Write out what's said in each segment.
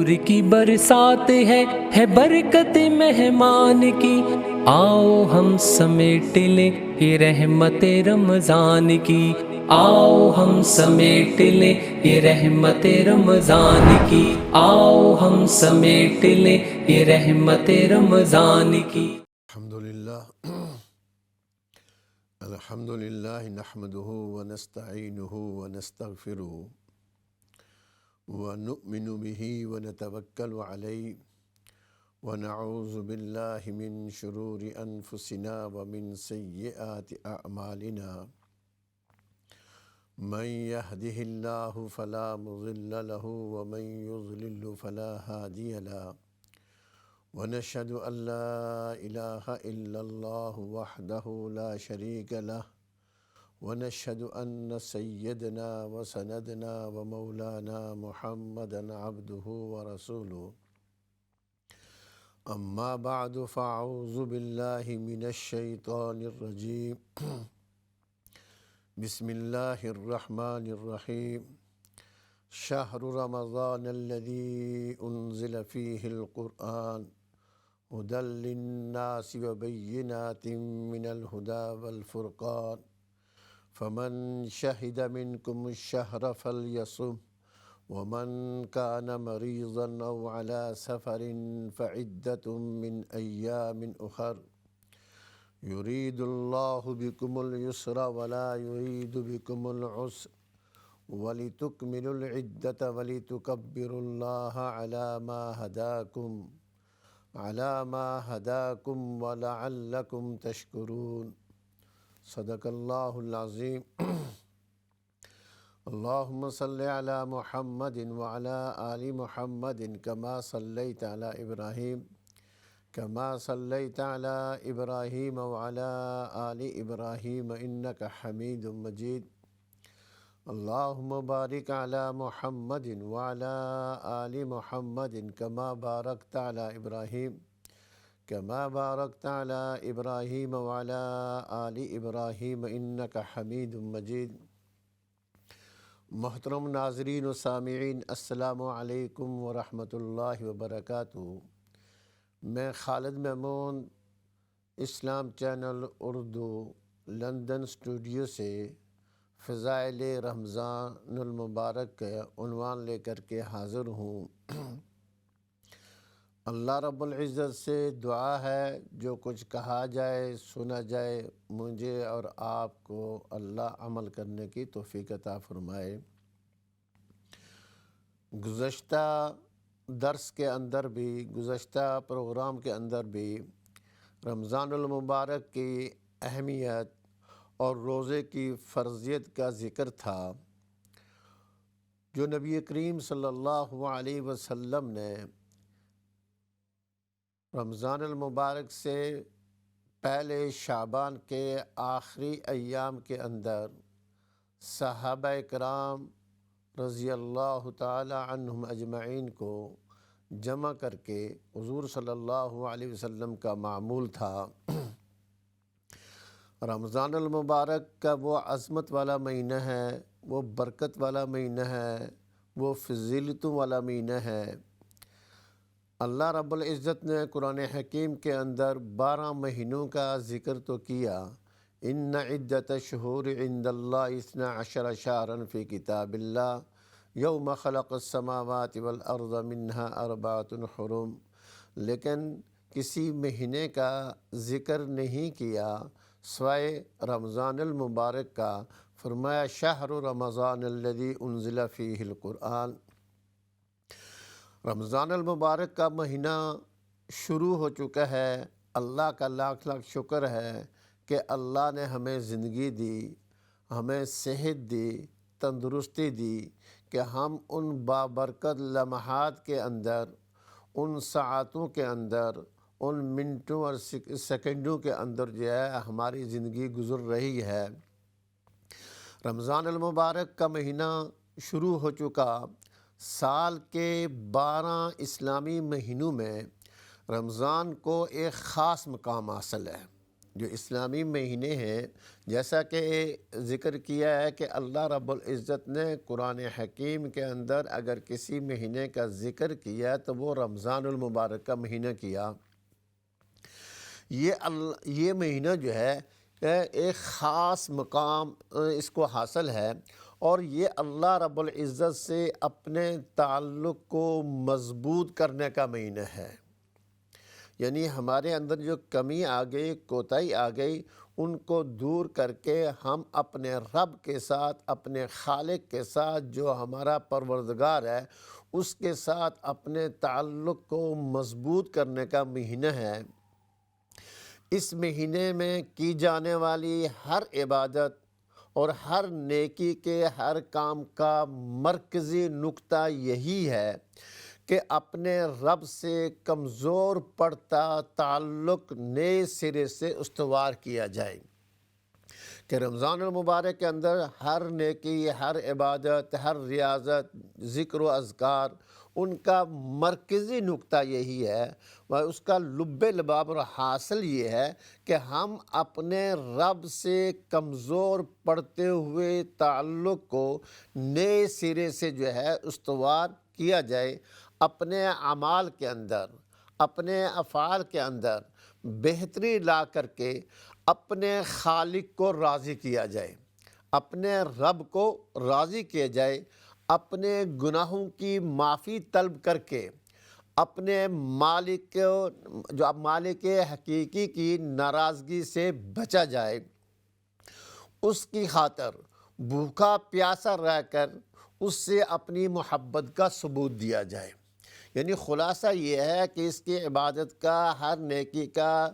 نور کی برسات ہے برکت مہمان کی، آؤ ہم سمیٹ لیں یہ رحمت رمضان کی، آؤ ہم سمیٹ لیں یہ رحمت رمضان کی، آؤ ہم سمیٹ لیں یہ رحمت رمضان کی۔ الحمدللہ نحمدہ ونستعینہ ونستغفرہ ونؤمن بہ ونتوکل علیہ ونعوذ باللہ من شرور انفسنا ومن سیئات اعمالنا، من یہدہ اللہ فلا مضل لہ ومن یضلل فلا ہادی لہ، ونشہد ان لا الہ الا اللہ وحدہ لا شریک لہ، ونشہد ان سیدنا وسندنا ومولانا محمدا عبدہ ورسولہ، اما بعد فاعوذ باللہ من الشیطان الرجیم، بسم اللہ الرحمن الرحیم، شہر رمضان الذی انزل فیہ القرآن ہدی للناس وبینات من الہدی والفرقان، فمن شہد منکم الشہر فلیصم، ومن کان مریضا او علی سفر فعدۃ من ایام اخر، یرید اللہ بکم الیسر ولا یرید بکم العسر، وَلِتُكْمِلُوا الْعِدَّةَ وَلِتُكَبِّرُوا اللَّهَ عَلَى مَا هَدَاكُمْ وَلَعَلَّكُمْ تَشْكُرُونَ۔ صدق اللہ العظیم۔ اللہم صلی علی محمد وعلی آل محمد کما صلیت علی ابراہیم وعلی آل ابراہیم انک حمید مجید۔ اللہم بارک علی محمد وعلی آل محمد کما بارکت علی ابراہیم وعلی آل ابراہیم انک حمید مجید۔ محترم ناظرین و سامعین، السلام علیکم ورحمۃ اللہ وبرکاتہ۔ میں خالد محمود، اسلام چینل اردو، لندن اسٹوڈیو سے فضائل رمضان المبارک کا عنوان لے کر کے حاضر ہوں۔ اللہ رب العزت سے دعا ہے جو کچھ کہا جائے سنا جائے مجھے اور آپ کو اللہ عمل کرنے کی توفیق عطا فرمائے۔ گزشتہ درس کے اندر بھی، گزشتہ پروگرام کے اندر بھی رمضان المبارک کی اہمیت اور روزے کی فرضیت کا ذکر تھا، جو نبی کریم صلی اللہ علیہ وسلم نے رمضان المبارک سے پہلے شعبان کے آخری ایام کے اندر صحابہ کرام رضی اللہ تعالی عنہم اجمعین کو جمع کر کے حضور صلی اللہ علیہ وسلم کا معمول تھا۔ رمضان المبارک کا وہ عظمت والا مہینہ ہے، وہ برکت والا مہینہ ہے، وہ فضیلتوں والا مہینہ ہے۔ اللہ رب العزت نے قرآن حکیم کے اندر 12 مہینوں کا ذکر تو کیا، ان عدۃ الشہور عند اللہ 12 شہرا فی کتاب اللہ یوم خلق السماوات والارض منها 4 حرم، لیکن کسی مہینے کا ذکر نہیں کیا سوائے رمضان المبارک کا۔ فرمایا شہر رمضان الذی انزل فیہ القرآن، رمضان المبارک کا مہینہ شروع ہو چکا ہے۔ اللہ کا لاکھ لاکھ شکر ہے کہ اللہ نے ہمیں زندگی دی، ہمیں صحت دی، تندرستی دی کہ ہم ان بابرکت لمحات کے اندر، ان ساعتوں کے اندر، ان منٹوں اور سیکنڈوں کے اندر جو ہے ہماری زندگی گزر رہی ہے۔ رمضان المبارک کا مہینہ شروع ہو چکا۔ سال کے 12 اسلامی مہینوں میں رمضان کو ایک خاص مقام حاصل ہے، جو اسلامی مہینے ہیں، جیسا کہ ذکر کیا ہے کہ اللہ رب العزت نے قرآن حکیم کے اندر اگر کسی مہینے کا ذکر کیا تو وہ رمضان المبارک کا مہینہ کیا۔ یہ مہینہ جو ہے ایک خاص مقام اس کو حاصل ہے، اور یہ اللہ رب العزت سے اپنے تعلق کو مضبوط کرنے کا مہینہ ہے۔ یعنی ہمارے اندر جو کمی آ گئی، کوتاہی آ گئی، ان کو دور کر کے ہم اپنے رب کے ساتھ، اپنے خالق کے ساتھ، جو ہمارا پروردگار ہے، اس کے ساتھ اپنے تعلق کو مضبوط کرنے کا مہینہ ہے۔ اس مہینے میں کی جانے والی ہر عبادت اور ہر نیکی کے ہر کام کا مرکزی نقطہ یہی ہے کہ اپنے رب سے کمزور پڑتا تعلق نئے سرے سے استوار کیا جائے، کہ رمضان المبارک کے اندر ہر نیکی، ہر عبادت، ہر ریاضت، ذکر و اذکار، ان کا مرکزی نقطہ یہی ہے، اس کا لب لباب اور حاصل یہ ہے کہ ہم اپنے رب سے کمزور پڑتے ہوئے تعلق کو نئے سرے سے جو ہے استوار کیا جائے، اپنے اعمال کے اندر، اپنے افعال کے اندر بہتری لا کر کے اپنے خالق کو راضی کیا جائے، اپنے رب کو راضی کیا جائے، اپنے گناہوں کی معافی طلب کر کے اپنے مالک جو مالک حقیقی کی ناراضگی سے بچا جائے، اس کی خاطر بھوکا پیاسا رہ کر اس سے اپنی محبت کا ثبوت دیا جائے۔ یعنی خلاصہ یہ ہے کہ اس کی عبادت کا، ہر نیکی کا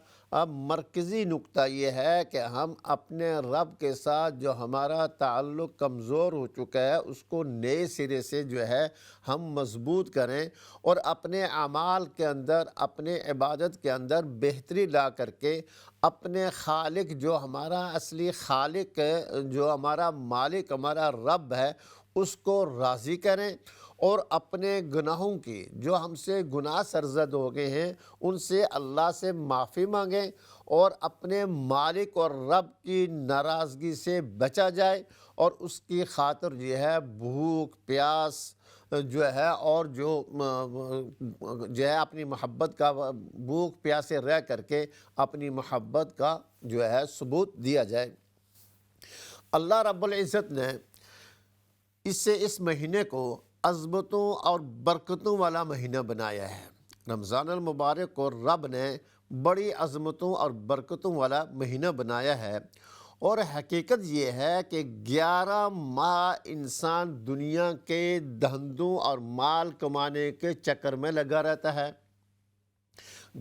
مرکزی نقطہ یہ ہے کہ ہم اپنے رب کے ساتھ جو ہمارا تعلق کمزور ہو چکا ہے اس کو نئے سرے سے جو ہے ہم مضبوط کریں، اور اپنے اعمال کے اندر، اپنے عبادت کے اندر بہتری لا کر کے اپنے خالق، جو ہمارا اصلی خالق ہے، جو ہمارا مالک، ہمارا رب ہے، اس کو راضی کریں، اور اپنے گناہوں کی، جو ہم سے گناہ سرزد ہو گئے ہیں، ان سے اللہ سے معافی مانگیں، اور اپنے مالک اور رب کی ناراضگی سے بچا جائے، اور اس کی خاطر یہ ہے بھوک پیاس جو ہے، اور جو ہے اپنی محبت کا، بھوک پیاسے رہ کر کے اپنی محبت کا جو ہے ثبوت دیا جائے۔ اللہ رب العزت نے اس مہینے کو عظمتوں اور برکتوں والا مہینہ بنایا ہے۔ رمضان المبارک کو رب نے بڑی عظمتوں اور برکتوں والا مہینہ بنایا ہے، اور حقیقت یہ ہے کہ 11 ماہ انسان دنیا کے دھندوں اور مال کمانے کے چکر میں لگا رہتا ہے۔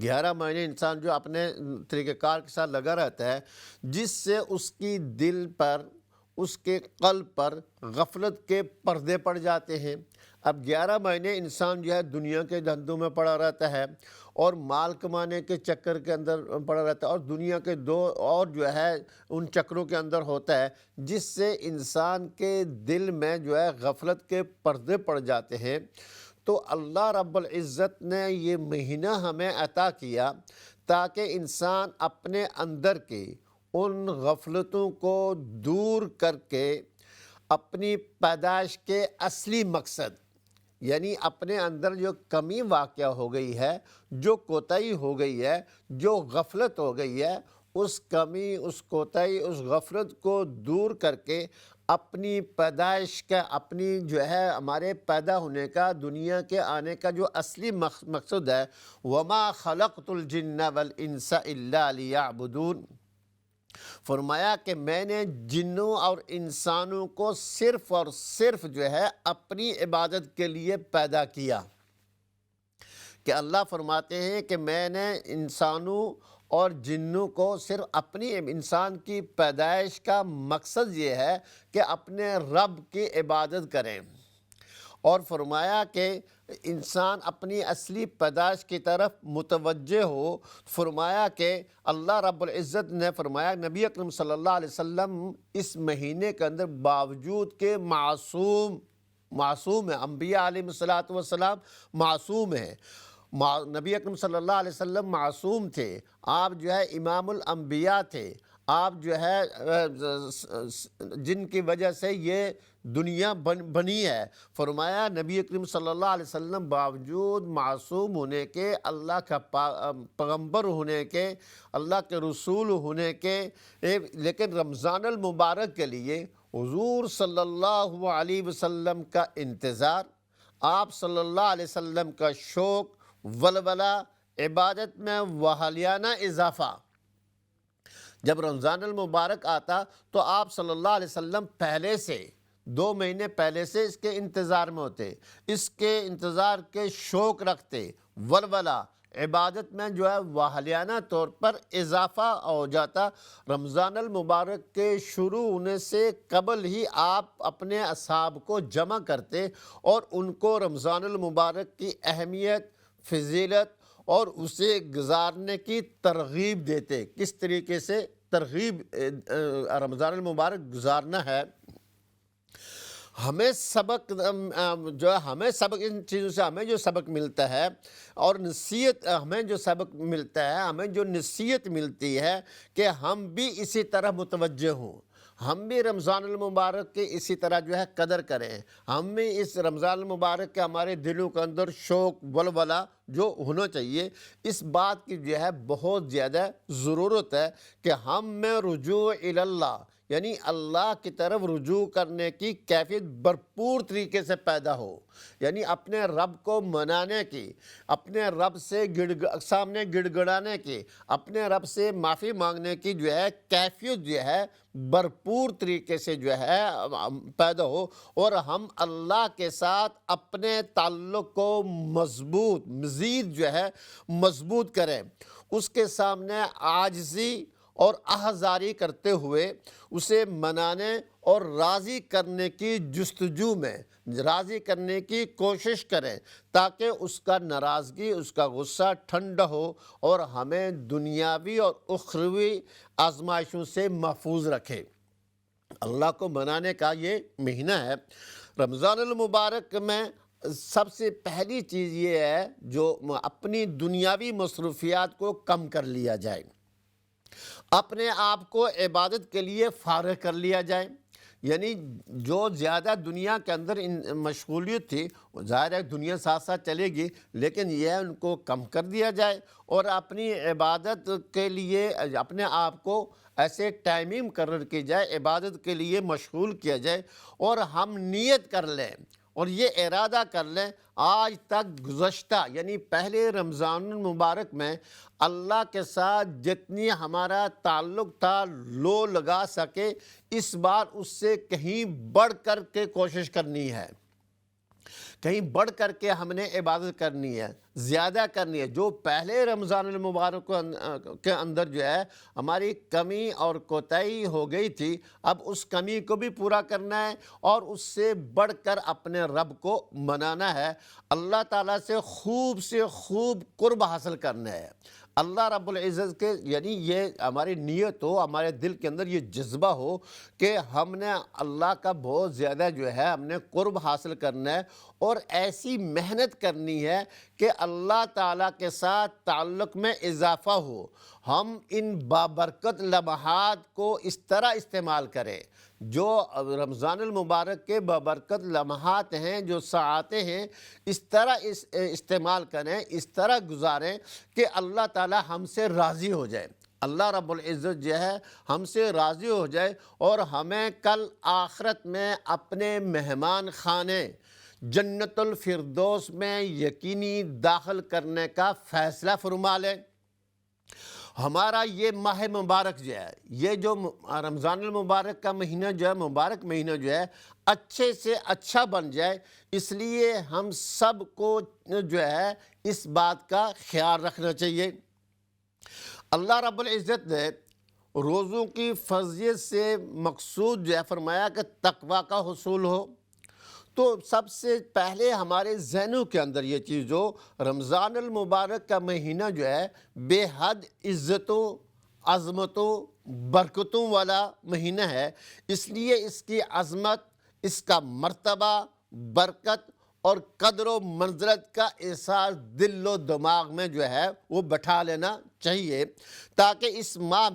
11 مہینے انسان جو اپنے طریقہ کار کے ساتھ لگا رہتا ہے، جس سے اس کی دل پر، اس کے قلب پر غفلت کے پردے پڑ جاتے ہیں۔ اب 11 مہینے انسان جو ہے دنیا کے دھندوں میں پڑا رہتا ہے، اور مال کمانے کے چکر کے اندر پڑا رہتا ہے، اور دنیا کے اور جو ہے ان چکروں کے اندر ہوتا ہے، جس سے انسان کے دل میں جو ہے غفلت کے پردے پڑ جاتے ہیں۔ تو اللہ رب العزت نے یہ مہینہ ہمیں عطا کیا تاکہ انسان اپنے اندر کے ان غفلتوں کو دور کر کے اپنی پیدائش کے اصلی مقصد، یعنی اپنے اندر جو کمی واقع ہو گئی ہے، جو کوتاہی ہو گئی ہے، جو غفلت ہو گئی ہے، اس کمی، اس کوتاہی، اس غفلت کو دور کر کے اپنی پیدائش کا، اپنی جو ہے ہمارے پیدا ہونے کا، دنیا کے آنے کا جو اصلی مقصد ہے، وَمَا خَلَقْتُ الْجِنَّ وَالْإِنسَ إِلَّا لِيَعْبُدُونَ، فرمایا کہ میں نے جنوں اور انسانوں کو صرف اور صرف جو ہے اپنی عبادت کے لیے پیدا کیا۔ کہ اللہ فرماتے ہیں کہ میں نے انسانوں اور جنوں کو صرف اپنی، انسان کی پیدائش کا مقصد یہ ہے کہ اپنے رب کی عبادت کریں، اور فرمایا کہ انسان اپنی اصلی پیدائش کی طرف متوجہ ہو۔ فرمایا کہ اللہ رب العزت نے فرمایا، نبی اکرم صلی اللہ علیہ وسلم اس مہینے کے اندر باوجود کہ معصوم ہیں، انبیاء علیہ الصلوۃ والسلام معصوم ہیں، نبی اکرم صلی اللہ علیہ وسلم معصوم تھے، آپ جو ہے امام الانبیاء تھے، آپ جو ہے جن کی وجہ سے یہ دنیا بنی ہے۔ فرمایا نبی اکرم صلی اللہ علیہ وسلم باوجود معصوم ہونے کے، اللہ کا پیغمبر ہونے کے، اللہ کے رسول ہونے کے، لیکن رمضان المبارک کے لیے حضور صلی اللہ علیہ وسلم کا انتظار، آپ صلی اللہ علیہ وسلم کا شوق، ولولہ، عبادت میں وحالیانہ اضافہ۔ جب رمضان المبارک آتا تو آپ صلی اللہ علیہ وسلم پہلے سے 2 مہینے پہلے سے اس کے انتظار میں ہوتے، اس کے انتظار کے شوق رکھتے، ولولہ، عبادت میں جو ہے وحالیانہ طور پر اضافہ ہو جاتا۔ رمضان المبارک کے شروع ہونے سے قبل ہی آپ اپنے اصحاب کو جمع کرتے اور ان کو رمضان المبارک کی اہمیت، فضیلت اور اسے گزارنے کی ترغیب دیتے۔ کس طریقے سے ترغیب رمضان المبارک گزارنا ہے۔ ہمیں سبق جو ہے ان چیزوں سے ہمیں جو سبق ملتا ہے اور نصیحت ہمیں جو سبق ملتا ہے، ہمیں جو نصیحت ملتی ہے کہ ہم بھی اسی طرح متوجہ ہوں، ہم بھی رمضان المبارک کے اسی طرح جو ہے قدر کریں، ہم بھی اس رمضان المبارک کے ہمارے دلوں کے اندر شوق، ولولہ جو ہونا چاہیے، اس بات کی جو ہے بہت زیادہ ضرورت ہے کہ ہم میں رجوع اللہ، یعنی اللہ کی طرف رجوع کرنے کی کیفیت بھرپور طریقے سے پیدا ہو، یعنی اپنے رب کو منانے کی، اپنے رب سے سامنے گڑ گڑانے کی، اپنے رب سے معافی مانگنے کی جو ہے کیفیت جو ہے بھرپور طریقے سے جو ہے پیدا ہو، اور ہم اللہ کے ساتھ اپنے تعلق کو مزید جو ہے مضبوط کریں، اس کے سامنے عاجزی اور احزاری کرتے ہوئے اسے منانے اور راضی کرنے کی جستجو میں راضی کرنے کی کوشش کریں، تاکہ اس کا ناراضگی، اس کا غصہ ٹھنڈا ہو اور ہمیں دنیاوی اور اخروی آزمائشوں سے محفوظ رکھے۔ اللہ کو منانے کا یہ مہینہ ہے۔ رمضان المبارک میں سب سے پہلی چیز یہ ہے جو اپنی دنیاوی مصروفیات کو کم کر لیا جائے، اپنے آپ کو عبادت کے لیے فارغ کر لیا جائے، یعنی جو زیادہ دنیا کے اندر مشغولیت تھی، ظاہر ہے دنیا ساتھ ساتھ چلے گی، لیکن یہ ان کو کم کر دیا جائے اور اپنی عبادت کے لیے اپنے آپ کو ایسے ٹائمنگ مقرر کی جائے، عبادت کے لیے مشغول کیا جائے، اور ہم نیت کر لیں اور یہ ارادہ کر لیں آج تک گزشتہ یعنی پہلے رمضان المبارک میں اللہ کے ساتھ جتنی ہمارا تعلق تھا لو لگا سکے، اس بار اس سے کہیں بڑھ کر کے کوشش کرنی ہے، کہیں بڑھ کر کے ہم نے عبادت کرنی ہے، زیادہ کرنی ہے۔ جو پہلے رمضان المبارک کے اندر جو ہے ہماری کمی اور کوتاہی ہو گئی تھی، اب اس کمی کو بھی پورا کرنا ہے اور اس سے بڑھ کر اپنے رب کو منانا ہے، اللہ تعالیٰ سے خوب قرب حاصل کرنا ہے، اللہ رب العزت کے، یعنی یہ ہماری نیت ہو، ہمارے دل کے اندر یہ جذبہ ہو کہ ہم نے اللہ کا بہت زیادہ جو ہے ہم نے قرب حاصل کرنا ہے، اور ایسی محنت کرنی ہے کہ اللہ تعالیٰ کے ساتھ تعلق میں اضافہ ہو، ہم ان بابرکت لمحات کو اس طرح استعمال کریں، جو رمضان المبارک کے بابرکت لمحات ہیں، جو ساعتیں ہیں، اس طرح استعمال کریں، اس طرح گزاریں کہ اللہ تعالیٰ ہم سے راضی ہو جائے، اللہ رب العزت جو ہے ہم سے راضی ہو جائے اور ہمیں کل آخرت میں اپنے مہمان خانے جنت الفردوس میں یقینی داخل کرنے کا فیصلہ فرما لیں۔ ہمارا یہ ماہ مبارک جو ہے، یہ جو رمضان المبارک کا مہینہ جو ہے، مبارک مہینہ جو ہے، اچھے سے اچھا بن جائے، اس لیے ہم سب کو جو ہے اس بات کا خیال رکھنا چاہیے۔ اللہ رب العزت نے روزوں کی فضیلت سے مقصود جو ہے فرمایا کہ تقوی کا حصول ہو، تو سب سے پہلے ہمارے ذہنوں کے اندر یہ چیز ہو، رمضان المبارک کا مہینہ جو ہے بے حد عزتوں، عظمتوں، برکتوں والا مہینہ ہے، اس لیے اس کی عظمت، اس کا مرتبہ، برکت اور قدر و منزلت کا احساس دل و دماغ میں جو ہے وہ بٹھا لینا چاہیے، تاکہ اس ماہ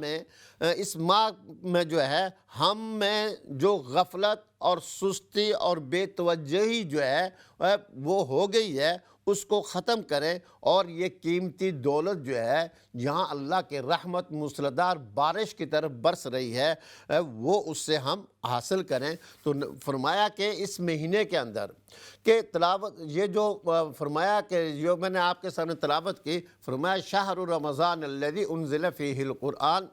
میں جو ہے ہم میں جو غفلت اور سستی اور بے توجہی جو ہے وہ ہو گئی ہے اس کو ختم کریں، اور یہ قیمتی دولت جو ہے جہاں اللہ کے رحمت موسلادھار بارش کی طرف برس رہی ہے وہ اس سے ہم حاصل کریں۔ تو فرمایا کہ اس مہینے کے اندر کہ تلاوت، یہ جو فرمایا کہ جو میں نے آپ کے سامنے تلاوت کی، فرمایا شہر رمضان الذی انزل فیہ القرآن،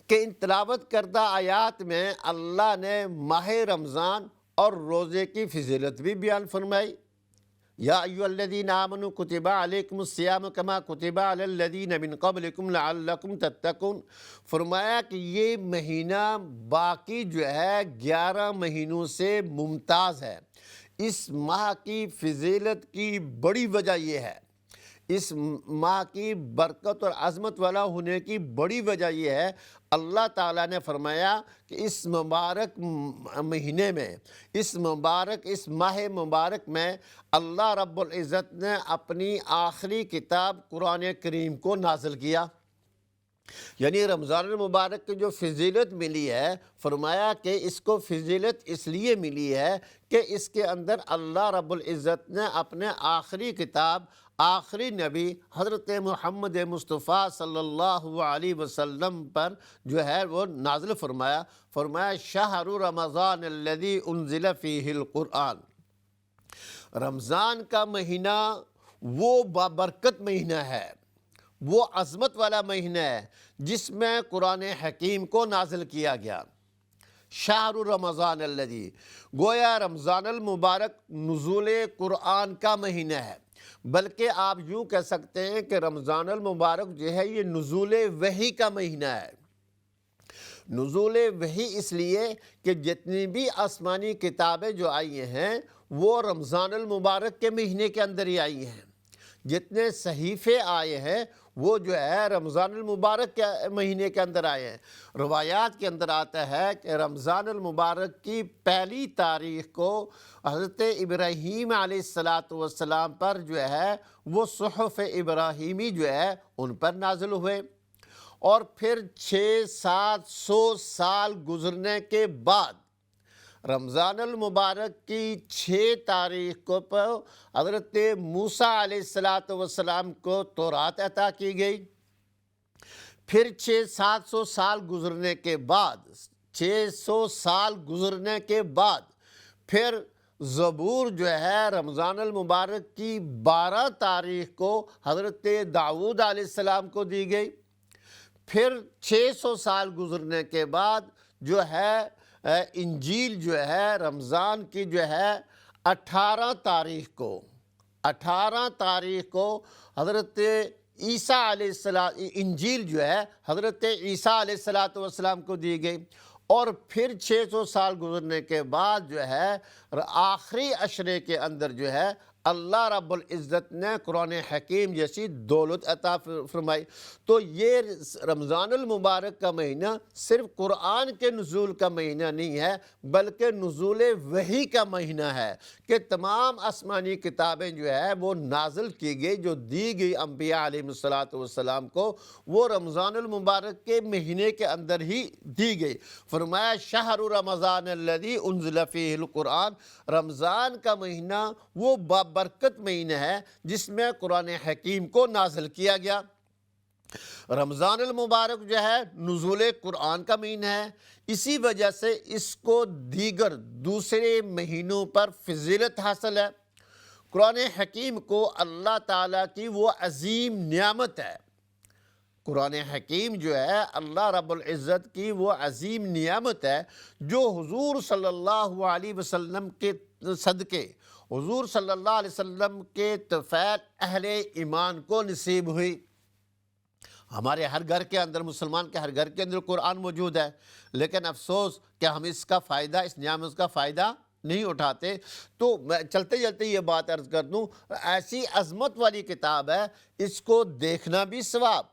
کہ ان تلاوت کردہ آیات میں اللہ نے ماہ رمضان اور روزے کی فضیلت بھی بیان فرمائی۔ یا ایھا الذین آمنوا کتب علیکم الصیام کما کتب علی الذین من قبلکم لعلکم تتقون، فرمایا کہ یہ مہینہ باقی جو ہے 11 مہینوں سے ممتاز ہے۔ اس ماہ کی فضیلت کی بڑی وجہ یہ ہے، اس ماہ کی برکت اور عظمت والا ہونے کی بڑی وجہ یہ ہے، اللہ تعالیٰ نے فرمایا کہ اس مبارک مہینے میں، اس ماہ مبارک میں اللہ رب العزت نے اپنی آخری کتاب قرآن کریم کو نازل کیا۔ یعنی رمضان المبارک کی جو فضیلت ملی ہے، فرمایا کہ اس کو فضیلت اس لیے ملی ہے کہ اس کے اندر اللہ رب العزت نے اپنے آخری کتاب، آخری نبی حضرت محمد مصطفیٰ صلی اللہ علیہ وسلم پر جو ہے وہ نازل فرمایا شہر رمضان الذی انزل فیہ القرآن، رمضان کا مہینہ وہ بابرکت مہینہ ہے، وہ عظمت والا مہینہ ہے جس میں قرآن حکیم کو نازل کیا گیا۔ شہر رمضان الذی، گویا رمضان المبارک نزول قرآن کا مہینہ ہے، بلکہ آپ یوں کہہ سکتے ہیں کہ رمضان المبارک جو ہے یہ نزول وحی کا مہینہ ہے۔ نزول وحی اس لیے کہ جتنی بھی آسمانی کتابیں جو آئی ہیں وہ رمضان المبارک کے مہینے کے اندر ہی آئی ہیں، جتنے صحیفے آئے ہیں وہ جو ہے رمضان المبارک کے مہینے کے اندر آئے ہیں۔ روایات کے اندر آتا ہے کہ رمضان المبارک کی پہلی تاریخ کو حضرت ابراہیم علیہ السلام پر جو ہے وہ صحف ابراہیمی جو ہے ان پر نازل ہوئے، اور پھر 600-700 سال گزرنے کے بعد رمضان المبارک کی 6 تاریخ کو پر حضرت موسیٰ علیہ السلام کو تورات عطا کی گئی۔ پھر 600-700 سال گزرنے کے بعد 600 سال گزرنے کے بعد پھر زبور جو ہے رمضان المبارک کی 12 تاریخ کو حضرت داؤد علیہ السلام کو دی گئی۔ پھر 600 سال گزرنے کے بعد جو ہے انجیل جو ہے رمضان کی جو ہے 18 تاریخ کو حضرت عیسیٰ علیہ السلام، انجیل جو ہے حضرت عیسیٰ علیہ السلام کو دی گئی، اور پھر 600 سال گزرنے کے بعد جو ہے آخری عشرے کے اندر جو ہے اللہ رب العزت نے قرآن حکیم جیسی دولت عطا فرمائی۔ تو یہ رمضان المبارک کا مہینہ صرف قرآن کے نزول کا مہینہ نہیں ہے، بلکہ نزول وحی کا مہینہ ہے کہ تمام آسمانی کتابیں جو ہے وہ نازل کی گئی، جو دی گئی انبیاء علیہ السلام کو، وہ رمضان المبارک کے مہینے کے اندر ہی دی گئی۔ فرمایا شہر رمضان الذی انزل فیہ القرآن، رمضان کا مہینہ وہ برکت مہینہ ہے جس میں قرآن حکیم کو نازل کیا گیا۔ رمضان المبارک جو ہے نزول قرآن کا مہینہ ہے، اسی وجہ سے اس کو دیگر دوسرے مہینوں پر فضیلت حاصل ہے۔ قرآن حکیم کو اللہ تعالیٰ کی وہ عظیم نعمت ہے، قرآن حکیم جو ہے اللہ رب العزت کی وہ عظیم نعمت ہے جو حضور صلی اللہ علیہ وسلم کے صدقے، حضور صلی اللہ علیہ وسلم کے طفیل اہل ایمان کو نصیب ہوئی۔ ہمارے ہر گھر کے اندر، مسلمان کے ہر گھر کے اندر قرآن موجود ہے، لیکن افسوس کہ ہم اس کا فائدہ، اس نعمت کا فائدہ نہیں اٹھاتے۔ تو میں چلتے چلتے یہ بات عرض کر دوں، ایسی عظمت والی کتاب ہے، اس کو دیکھنا بھی ثواب،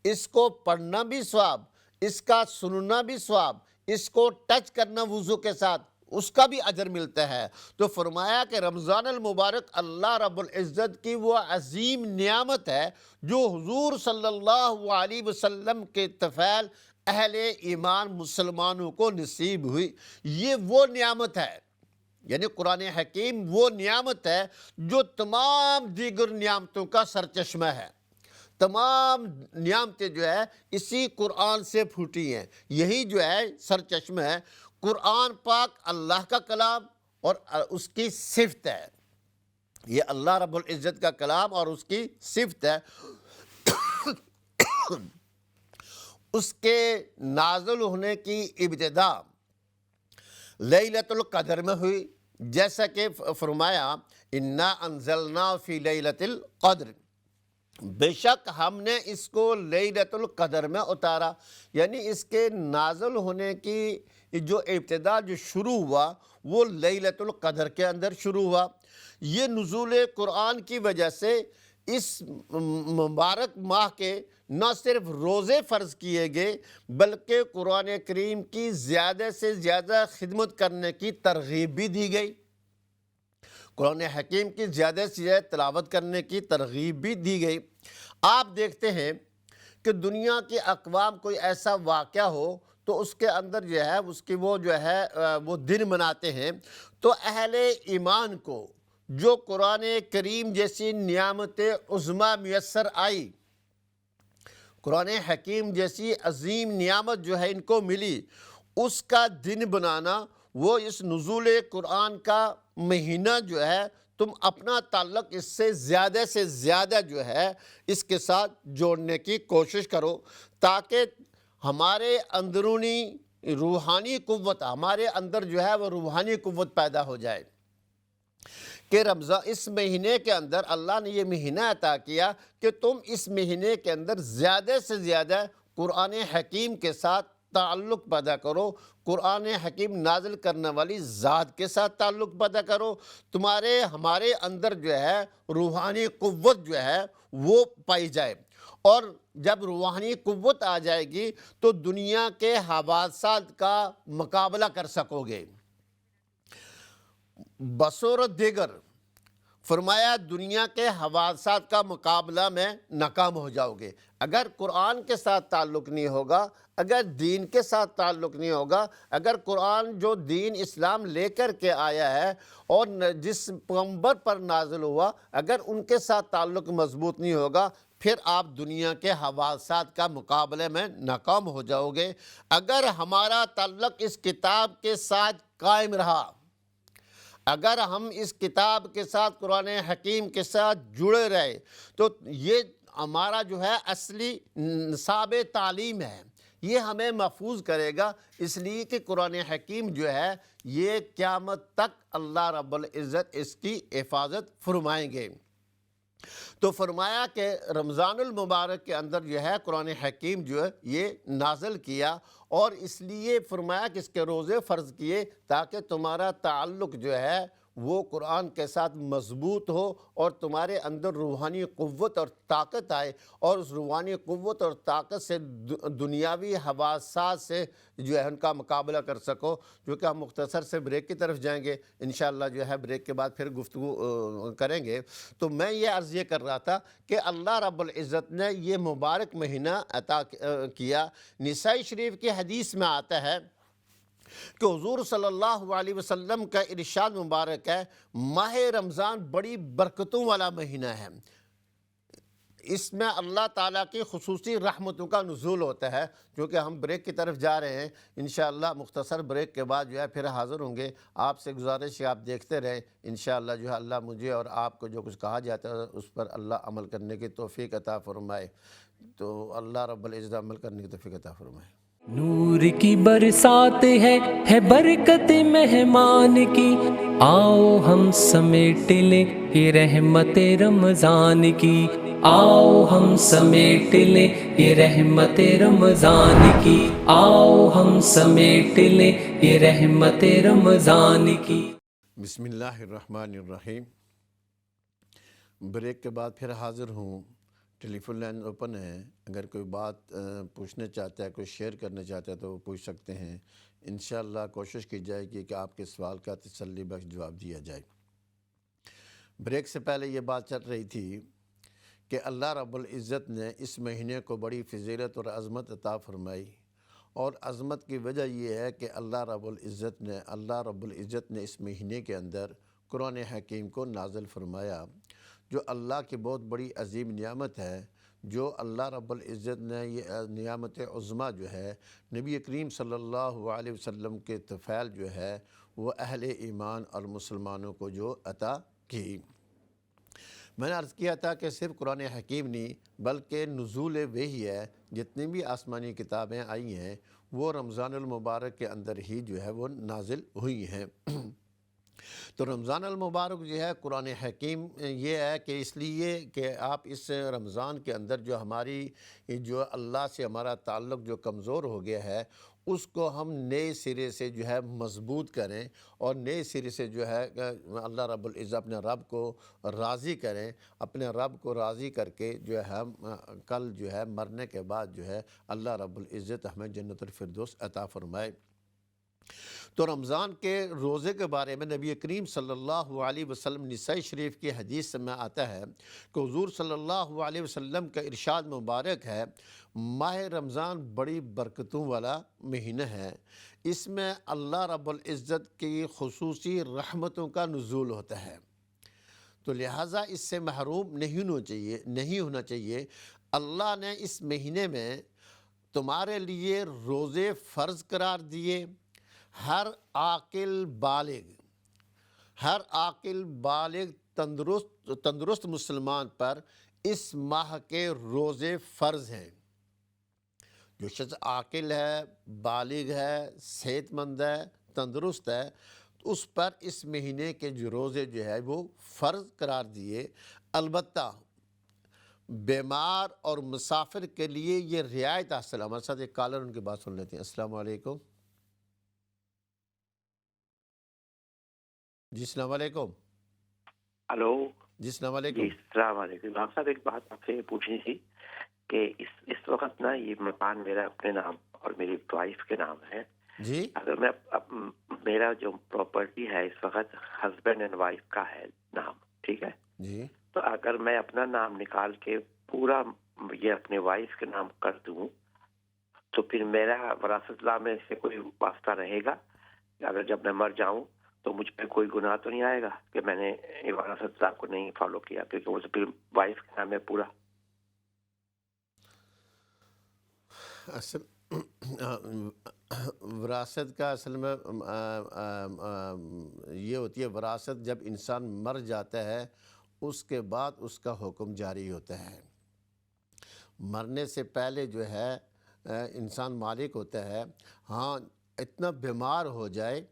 اس کو پڑھنا بھی ثواب، اس کا سننا بھی ثواب، اس کو ٹچ کرنا وضو کے ساتھ اس کا بھی اجر ملتا ہے۔ تو فرمایا کہ رمضان المبارک اللہ رب العزت کی وہ عظیم نعمت ہے جو حضور صلی اللہ علیہ وسلم کے طفیل اہل ایمان مسلمانوں کو نصیب ہوئی۔ یہ وہ نعمت ہے، یعنی قرآن حکیم وہ نعمت ہے جو تمام دیگر نعمتوں کا سرچشمہ ہے۔ تمام نعمتیں جو ہے اسی قرآن سے پھوٹی ہیں، یہی جو ہے سرچشمہ ہے۔ قرآن پاک اللہ کا کلام اور اس کی صفت ہے، یہ اللہ رب العزت کا کلام اور اس کی صفت ہے۔ اس کے نازل ہونے کی ابتدا لیلۃ القدر میں ہوئی، جیسا کہ فرمایا انا انزلنا فی لیلۃ القدر، بے شک ہم نے اس کو لیلۃ القدر میں اتارا، یعنی اس کے نازل ہونے کی جو ابتدا جو شروع ہوا وہ لیلۃ القدر کے اندر شروع ہوا۔ یہ نزول قرآن کی وجہ سے اس مبارک ماہ کے نہ صرف روزے فرض کیے گئے بلکہ قرآن کریم کی زیادہ سے زیادہ خدمت کرنے کی ترغیب بھی دی گئی، قرآن حکیم کی زیادہ سے زیادہ تلاوت کرنے کی ترغیب بھی دی گئی۔ آپ دیکھتے ہیں کہ دنیا کے اقوام کوئی ایسا واقعہ ہو تو اس کے اندر جو ہے اس کی وہ جو ہے وہ دن مناتے ہیں، تو اہل ایمان کو جو قرآن کریم جیسی نعمت عظمیٰ میسر آئی، قرآن حکیم جیسی عظیم نعمت جو ہے ان کو ملی، اس کا دن بنانا، وہ اس نزول قرآن کا مہینہ جو ہے تم اپنا تعلق اس سے زیادہ جو ہے اس کے ساتھ جوڑنے کی کوشش کرو، تاکہ ہمارے اندرونی روحانی قوت، ہمارے اندر جو ہے وہ روحانی قوت پیدا ہو جائے کہ رمضان اس مہینے کے اندر اللہ نے یہ مہینہ عطا کیا کہ تم اس مہینے کے اندر زیادہ سے زیادہ قرآن حکیم کے ساتھ تعلق پیدا کرو، قرآن حکیم نازل کرنے والی ذات کے ساتھ تعلق پیدا کرو، ہمارے اندر جو ہے روحانی قوت جو ہے وہ پائی جائے، اور جب روحانی قوت آ جائے گی تو دنیا کے حوادثات کا مقابلہ کر سکو گے بصورت دیگر۔ فرمایا دنیا کے حوادثات کا مقابلہ میں ناکام ہو جاؤ گے۔ اگر قرآن کے ساتھ تعلق نہیں ہوگا، اگر دین کے ساتھ تعلق نہیں ہوگا، اگر قرآن جو دین اسلام لے کر کے آیا ہے اور جس پیغمبر پر نازل ہوا، اگر ان کے ساتھ تعلق مضبوط نہیں ہوگا، پھر آپ دنیا کے حوادثات کا مقابلے میں ناکام ہو جاؤ گے۔ اگر ہمارا تعلق اس کتاب کے ساتھ قائم رہا، اگر ہم اس کتاب کے ساتھ قرآن حکیم کے ساتھ جڑے رہے، تو یہ ہمارا جو ہے اصلی نصاب تعلیم ہے، یہ ہمیں محفوظ کرے گا، اس لیے کہ قرآن حکیم جو ہے یہ قیامت تک اللہ رب العزت اس کی حفاظت فرمائیں گے۔ تو فرمایا کہ رمضان المبارک کے اندر جو ہے قرآن حکیم جو ہے یہ نازل کیا، اور اس لیے فرمایا کہ اس کے روزے فرض کیے تاکہ تمہارا تعلق جو ہے وہ قرآن کے ساتھ مضبوط ہو اور تمہارے اندر روحانی قوت اور طاقت آئے، اور اس روحانی قوت اور طاقت سے دنیاوی حوادثات سے جو ہے ان کا مقابلہ کر سکو۔ جو کہ ہم مختصر سے بریک کی طرف جائیں گے، انشاءاللہ جو ہے بریک کے بعد پھر گفتگو کریں گے۔ تو میں یہ عرض یہ کر رہا تھا کہ اللہ رب العزت نے یہ مبارک مہینہ عطا کیا۔ نسائی شریف کی حدیث میں آتا ہے کہ حضور صلی اللہ علیہ وسلم کا ارشاد مبارک ہے، ماہ رمضان بڑی برکتوں والا مہینہ ہے، اس میں اللہ تعالیٰ کی خصوصی رحمتوں کا نزول ہوتا ہے۔ جو کہ ہم بریک کی طرف جا رہے ہیں، انشاءاللہ مختصر بریک کے بعد جو ہے پھر حاضر ہوں گے۔ آپ سے گزارش ہے آپ دیکھتے رہیں، انشاءاللہ جو ہے اللہ مجھے اور آپ کو جو کچھ کہا جاتا ہے اس پر اللہ عمل کرنے کی توفیق عطا فرمائے۔ تو اللہ رب العزت عمل کرنے کی توفیق عطا فرمائے۔ نور کی برسات ہے برکت مہمان کی، آؤ ہم سمیٹ لیں یہ رحمت رمضان کی، آؤ ہم سمیٹ لیں یہ رحمت رمضان کی، آؤ ہم سمیٹ لیں یہ رحمت رمضان کی۔ بسم اللہ الرحمن الرحیم۔ بریک کے بعد پھر حاضر ہوں۔ ٹیلی فون لائن اوپن ہے، اگر کوئی بات پوچھنا چاہتا ہے، کوئی شیئر کرنا چاہتا ہے تو وہ پوچھ سکتے ہیں۔ انشاءاللہ کوشش کی جائے گی کہ آپ کے سوال کا تسلی بخش جواب دیا جائے۔ بریک سے پہلے یہ بات چل رہی تھی کہ اللہ رب العزت نے اس مہینے کو بڑی فضیلت اور عظمت عطا فرمائی، اور عظمت کی وجہ یہ ہے کہ اللہ رب العزت نے اس مہینے کے اندر قرآن حکیم کو نازل فرمایا، جو اللہ کی بہت بڑی عظیم نعمت ہے، جو اللہ رب العزت نے یہ نعمت عظمیٰ جو ہے نبی کریم صلی اللہ علیہ وسلم کے طفیل جو ہے وہ اہل ایمان اور مسلمانوں کو جو عطا کی۔ میں نے عرض کیا تھا کہ صرف قرآن حکیم نہیں بلکہ نزول وحی ہے، جتنی بھی آسمانی کتابیں آئی ہیں وہ رمضان المبارک کے اندر ہی جو ہے وہ نازل ہوئی ہیں۔ تو رمضان المبارک جو ہے قرآن حکیم یہ ہے کہ اس لیے کہ آپ اس رمضان کے اندر جو ہماری جو اللہ سے ہمارا تعلق جو کمزور ہو گیا ہے اس کو ہم نئے سرے سے جو ہے مضبوط کریں، اور نئے سرے سے جو ہے اللہ رب العزت اپنے رب کو راضی کریں، اپنے رب کو راضی کر کے جو ہے ہم کل جو ہے مرنے کے بعد جو ہے اللہ رب العزت ہمیں جنت الفردوس عطا فرمائے۔ تو رمضان کے روزے کے بارے میں نبی کریم صلی اللہ علیہ وسلم نسائی شریف کی حدیث میں آتا ہے کہ حضور صلی اللہ علیہ وسلم کا ارشاد مبارک ہے، ماہ رمضان بڑی برکتوں والا مہینہ ہے، اس میں اللہ رب العزت کی خصوصی رحمتوں کا نزول ہوتا ہے، تو لہٰذا اس سے محروم نہیں ہونا چاہیے۔ اللہ نے اس مہینے میں تمہارے لیے روزے فرض قرار دیے۔ ہر عاقل بالغ تندرست مسلمان پر اس ماہ کے روزے فرض ہیں۔ جو شخص عاقل ہے، بالغ ہے، صحت مند ہے، تندرست ہے، اس پر اس مہینے کے جو روزے جو ہے وہ فرض قرار دیے۔ البتہ بیمار اور مسافر کے لیے یہ رعایت حاصل ہے۔ ہمارے ساتھ ایک کالر ان کی بات سن لیتے ہیں۔ السلام علیکم۔ جی السلام علیکم۔ ہلو جی السلام جی علیکم۔ السلام علیکم ڈاکٹر صاحب، ایک بات آپ سے پوچھنی تھی کہ اس وقت نا یہ مکان میرا اپنے نام اور میری وائف کے نام ہے۔ جی اگر میں میرا جو پراپرٹی ہے اس وقت ہسبینڈ اینڈ وائف کا ہے نام، ٹھیک ہے، جی تو اگر میں اپنا نام نکال کے پورا یہ اپنے وائف کے نام کر دوں تو پھر میرا وراثت لاء میں اس سے کوئی واسطہ رہے گا؟ اگر جب میں مر جاؤں تو مجھ پہ کوئی گناہ تو نہیں آئے گا کہ میں نے وراثت لاء کو نہیں فالو کیا، کیونکہ وہ پھر وائف کا نام ہے پورا؟ اصل وراثت کا اصل میں یہ ہوتی ہے، وراثت جب انسان مر جاتا ہے اس کے بعد اس کا حکم جاری ہوتا ہے۔ مرنے سے پہلے جو ہے انسان مالک ہوتا ہے، ہاں اتنا بیمار ہو جائے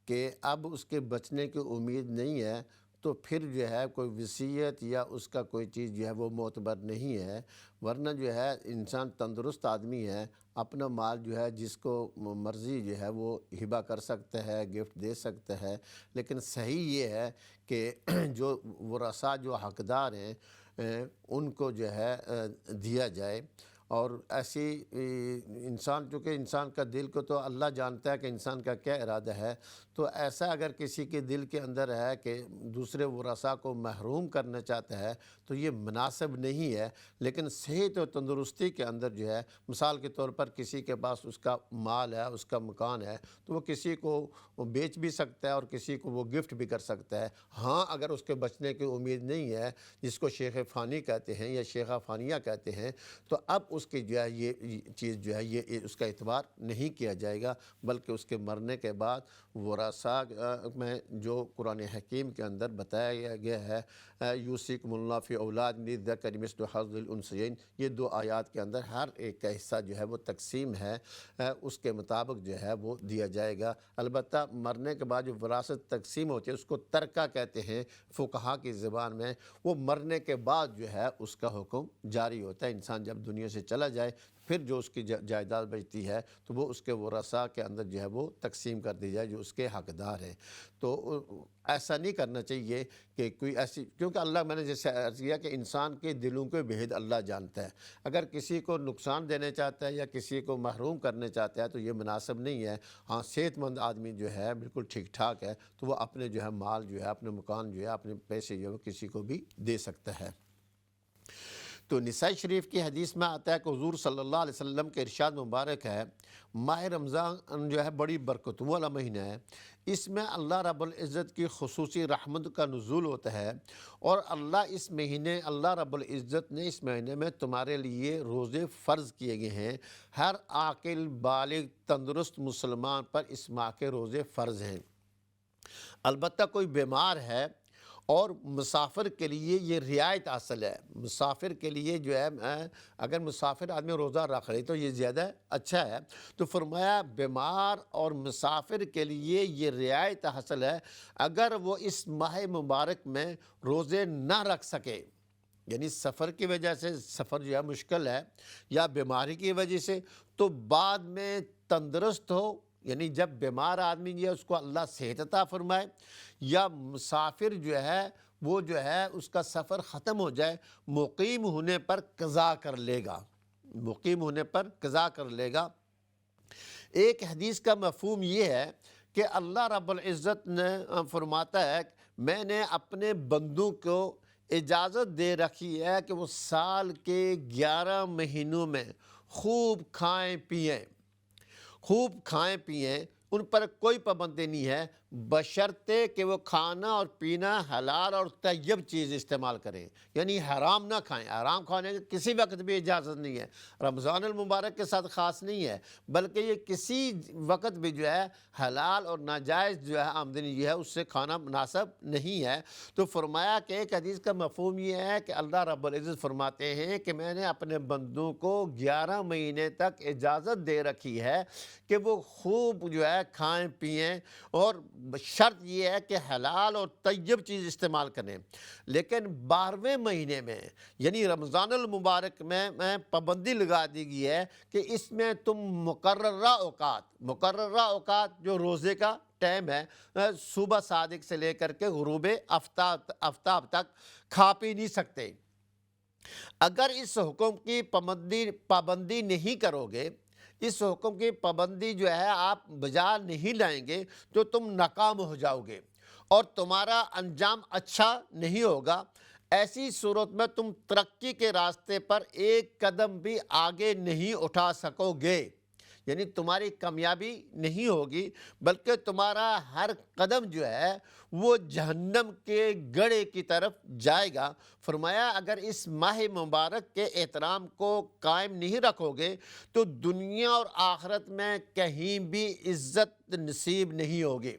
کہ اب اس کے بچنے کی امید نہیں ہے تو پھر جو ہے کوئی وصیت یا اس کا کوئی چیز جو ہے وہ معتبر نہیں ہے، ورنہ جو ہے انسان تندرست آدمی ہے، اپنا مال جو ہے جس کو مرضی جو ہے وہ ہبہ کر سکتا ہے، گفٹ دے سکتا ہے، لیکن صحیح یہ ہے کہ جو ورثاء جو حقدار ہیں ان کو جو ہے دیا جائے۔ اور ایسی انسان، چونکہ انسان کا دل کو تو اللہ جانتا ہے کہ انسان کا کیا ارادہ ہے، تو ایسا اگر کسی کے دل کے اندر ہے کہ دوسرے ورثاء کو محروم کرنا چاہتا ہے تو یہ مناسب نہیں ہے، لیکن صحت و تندرستی کے اندر جو ہے، مثال کے طور پر کسی کے پاس اس کا مال ہے، اس کا مکان ہے، تو وہ کسی کو بیچ بھی سکتا ہے اور کسی کو وہ گفٹ بھی کر سکتا ہے۔ ہاں اگر اس کے بچنے کی امید نہیں ہے، جس کو شیخ فانی کہتے ہیں یا شیخہ فانیہ کہتے ہیں، تو اب اس کی جو ہے یہ چیز جو ہے یہ اس کا اعتبار نہیں کیا جائے گا، بلکہ اس کے مرنے کے بعد ورثاء میں جو قرآن حکیم کے اندر بتایا گیا ہے، یوصیکم اللہ فی اولاد للذکر مثل حظ الانثیین، یہ دو آیات کے اندر ہر ایک کا حصہ جو ہے وہ تقسیم ہے، اس کے مطابق جو ہے وہ دیا جائے گا۔ البتہ مرنے کے بعد جو وراثت تقسیم ہوتی ہے اس کو ترکہ کہتے ہیں فقہا کی زبان میں، وہ مرنے کے بعد جو ہے اس کا حکم جاری ہوتا ہے۔ انسان جب دنیا سے چلا جائے پھر جو اس کی جائیداد بچتی ہے تو وہ اس کے ورثاء کے اندر جو ہے وہ تقسیم کر دی جائے جو اس کے حقدار ہیں۔ تو ایسا نہیں کرنا چاہیے کہ کوئی ایسی، کیونکہ اللہ، میں نے جیسے عرض کیا کہ انسان کے دلوں کے بہت اللہ جانتا ہے۔ اگر کسی کو نقصان دینے چاہتا ہے یا کسی کو محروم کرنے چاہتا ہے تو یہ مناسب نہیں ہے۔ ہاں، صحت مند آدمی جو ہے بالکل ٹھیک ٹھاک ہے تو وہ اپنے جو ہے مال جو ہے، اپنے مکان جو ہے، اپنے پیسے جو ہے وہ کسی کو بھی دے سکتا ہے۔ تو نسائی شریف کی حدیث میں آتا ہے کہ حضور صلی اللہ علیہ وسلم کے ارشاد مبارک ہے، ماہ رمضان جو ہے بڑی برکت والا مہینہ ہے، اس میں اللہ رب العزت کی خصوصی رحمت کا نزول ہوتا ہے، اور اللہ رب العزت نے اس مہینے میں تمہارے لیے روزے فرض کیے گئے ہیں۔ ہر عاقل بالغ تندرست مسلمان پر اس ماہ کے روزے فرض ہیں۔ البتہ کوئی بیمار ہے اور مسافر کے لیے یہ رعایت حاصل ہے۔ مسافر کے لیے جو ہے اگر مسافر آدمی روزہ رکھ رہے تو یہ زیادہ اچھا ہے۔ تو فرمایا بیمار اور مسافر کے لیے یہ رعایت حاصل ہے اگر وہ اس ماہ مبارک میں روزے نہ رکھ سکے، یعنی سفر کی وجہ سے، سفر جو ہے مشکل ہے، یا بیماری کی وجہ سے، تو بعد میں تندرست ہو، یعنی جب بیمار آدمی جو ہے اس کو اللہ صحت عطا فرمائے، یا مسافر جو ہے وہ جو ہے اس کا سفر ختم ہو جائے، مقیم ہونے پر قضا کر لے گا، مقیم ہونے پر قضا کر لے گا۔ ایک حدیث کا مفہوم یہ ہے کہ اللہ رب العزت نے فرماتا ہے میں نے اپنے بندوں کو اجازت دے رکھی ہے کہ وہ سال کے 11 مہینوں میں خوب کھائیں پئیں، ان پر کوئی پابندی نہیں ہے، بشرطے کہ وہ کھانا اور پینا حلال اور طیب چیز استعمال کریں، یعنی حرام نہ کھائیں۔ حرام کھانے کی کسی وقت بھی اجازت نہیں ہے، رمضان المبارک کے ساتھ خاص نہیں ہے، بلکہ یہ کسی وقت بھی جو ہے حلال اور ناجائز جو ہے آمدنی جو ہے اس سے کھانا مناسب نہیں ہے۔ تو فرمایا کہ ایک حدیث کا مفہوم یہ ہے کہ اللہ رب العزت فرماتے ہیں کہ میں نے اپنے بندوں کو 11 مہینے تک اجازت دے رکھی ہے کہ وہ خوب جو ہے کھائیں پئیں، اور شرط یہ ہے کہ حلال اور طیب چیز استعمال کریں۔ لیکن 12ویں مہینے میں یعنی رمضان المبارک میں پابندی لگا دی گئی ہے کہ اس میں تم مقررہ اوقات جو روزے کا ٹائم ہے، صبح صادق سے لے کر کے غروب آفتاب تک کھا پی نہیں سکتے۔ اگر اس حکم کی پابندی نہیں کرو گے، اس حکم کی پابندی جو ہے آپ بجا نہیں لائیں گے تو تم ناکام ہو جاؤ گے اور تمہارا انجام اچھا نہیں ہوگا۔ ایسی صورت میں تم ترقی کے راستے پر ایک قدم بھی آگے نہیں اٹھا سکو گے، یعنی تمہاری کامیابی نہیں ہوگی، بلکہ تمہارا ہر قدم جو ہے وہ جہنم کے گڑھے کی طرف جائے گا۔ فرمایا اگر اس ماہ مبارک کے احترام کو قائم نہیں رکھو گے تو دنیا اور آخرت میں کہیں بھی عزت نصیب نہیں ہوگی۔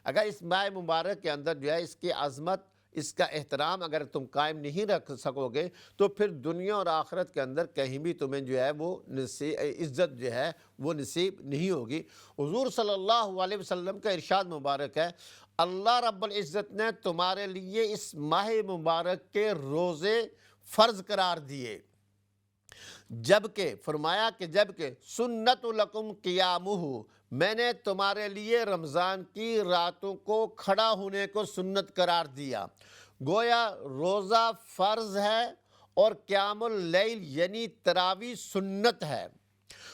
اگر اس ماہ مبارک کے اندر جو ہے اس کی عظمت، اس کا احترام اگر تم قائم نہیں رکھ سکو گے تو پھر دنیا اور آخرت کے اندر کہیں بھی تمہیں جو ہے وہ عزت جو ہے وہ نصیب نہیں ہوگی۔ حضور صلی اللہ علیہ وسلم کا ارشاد مبارک ہے، اللہ رب العزت نے تمہارے لیے اس ماہ مبارک کے روزے فرض قرار دیے، جبکہ فرمایا کہ جبکہ سنت لکم قیامہ، میں نے تمہارے لیے رمضان کی راتوں کو کھڑا ہونے کو سنت قرار دیا۔ گویا روزہ فرض ہے اور قیام اللیل یعنی تراویح سنت ہے۔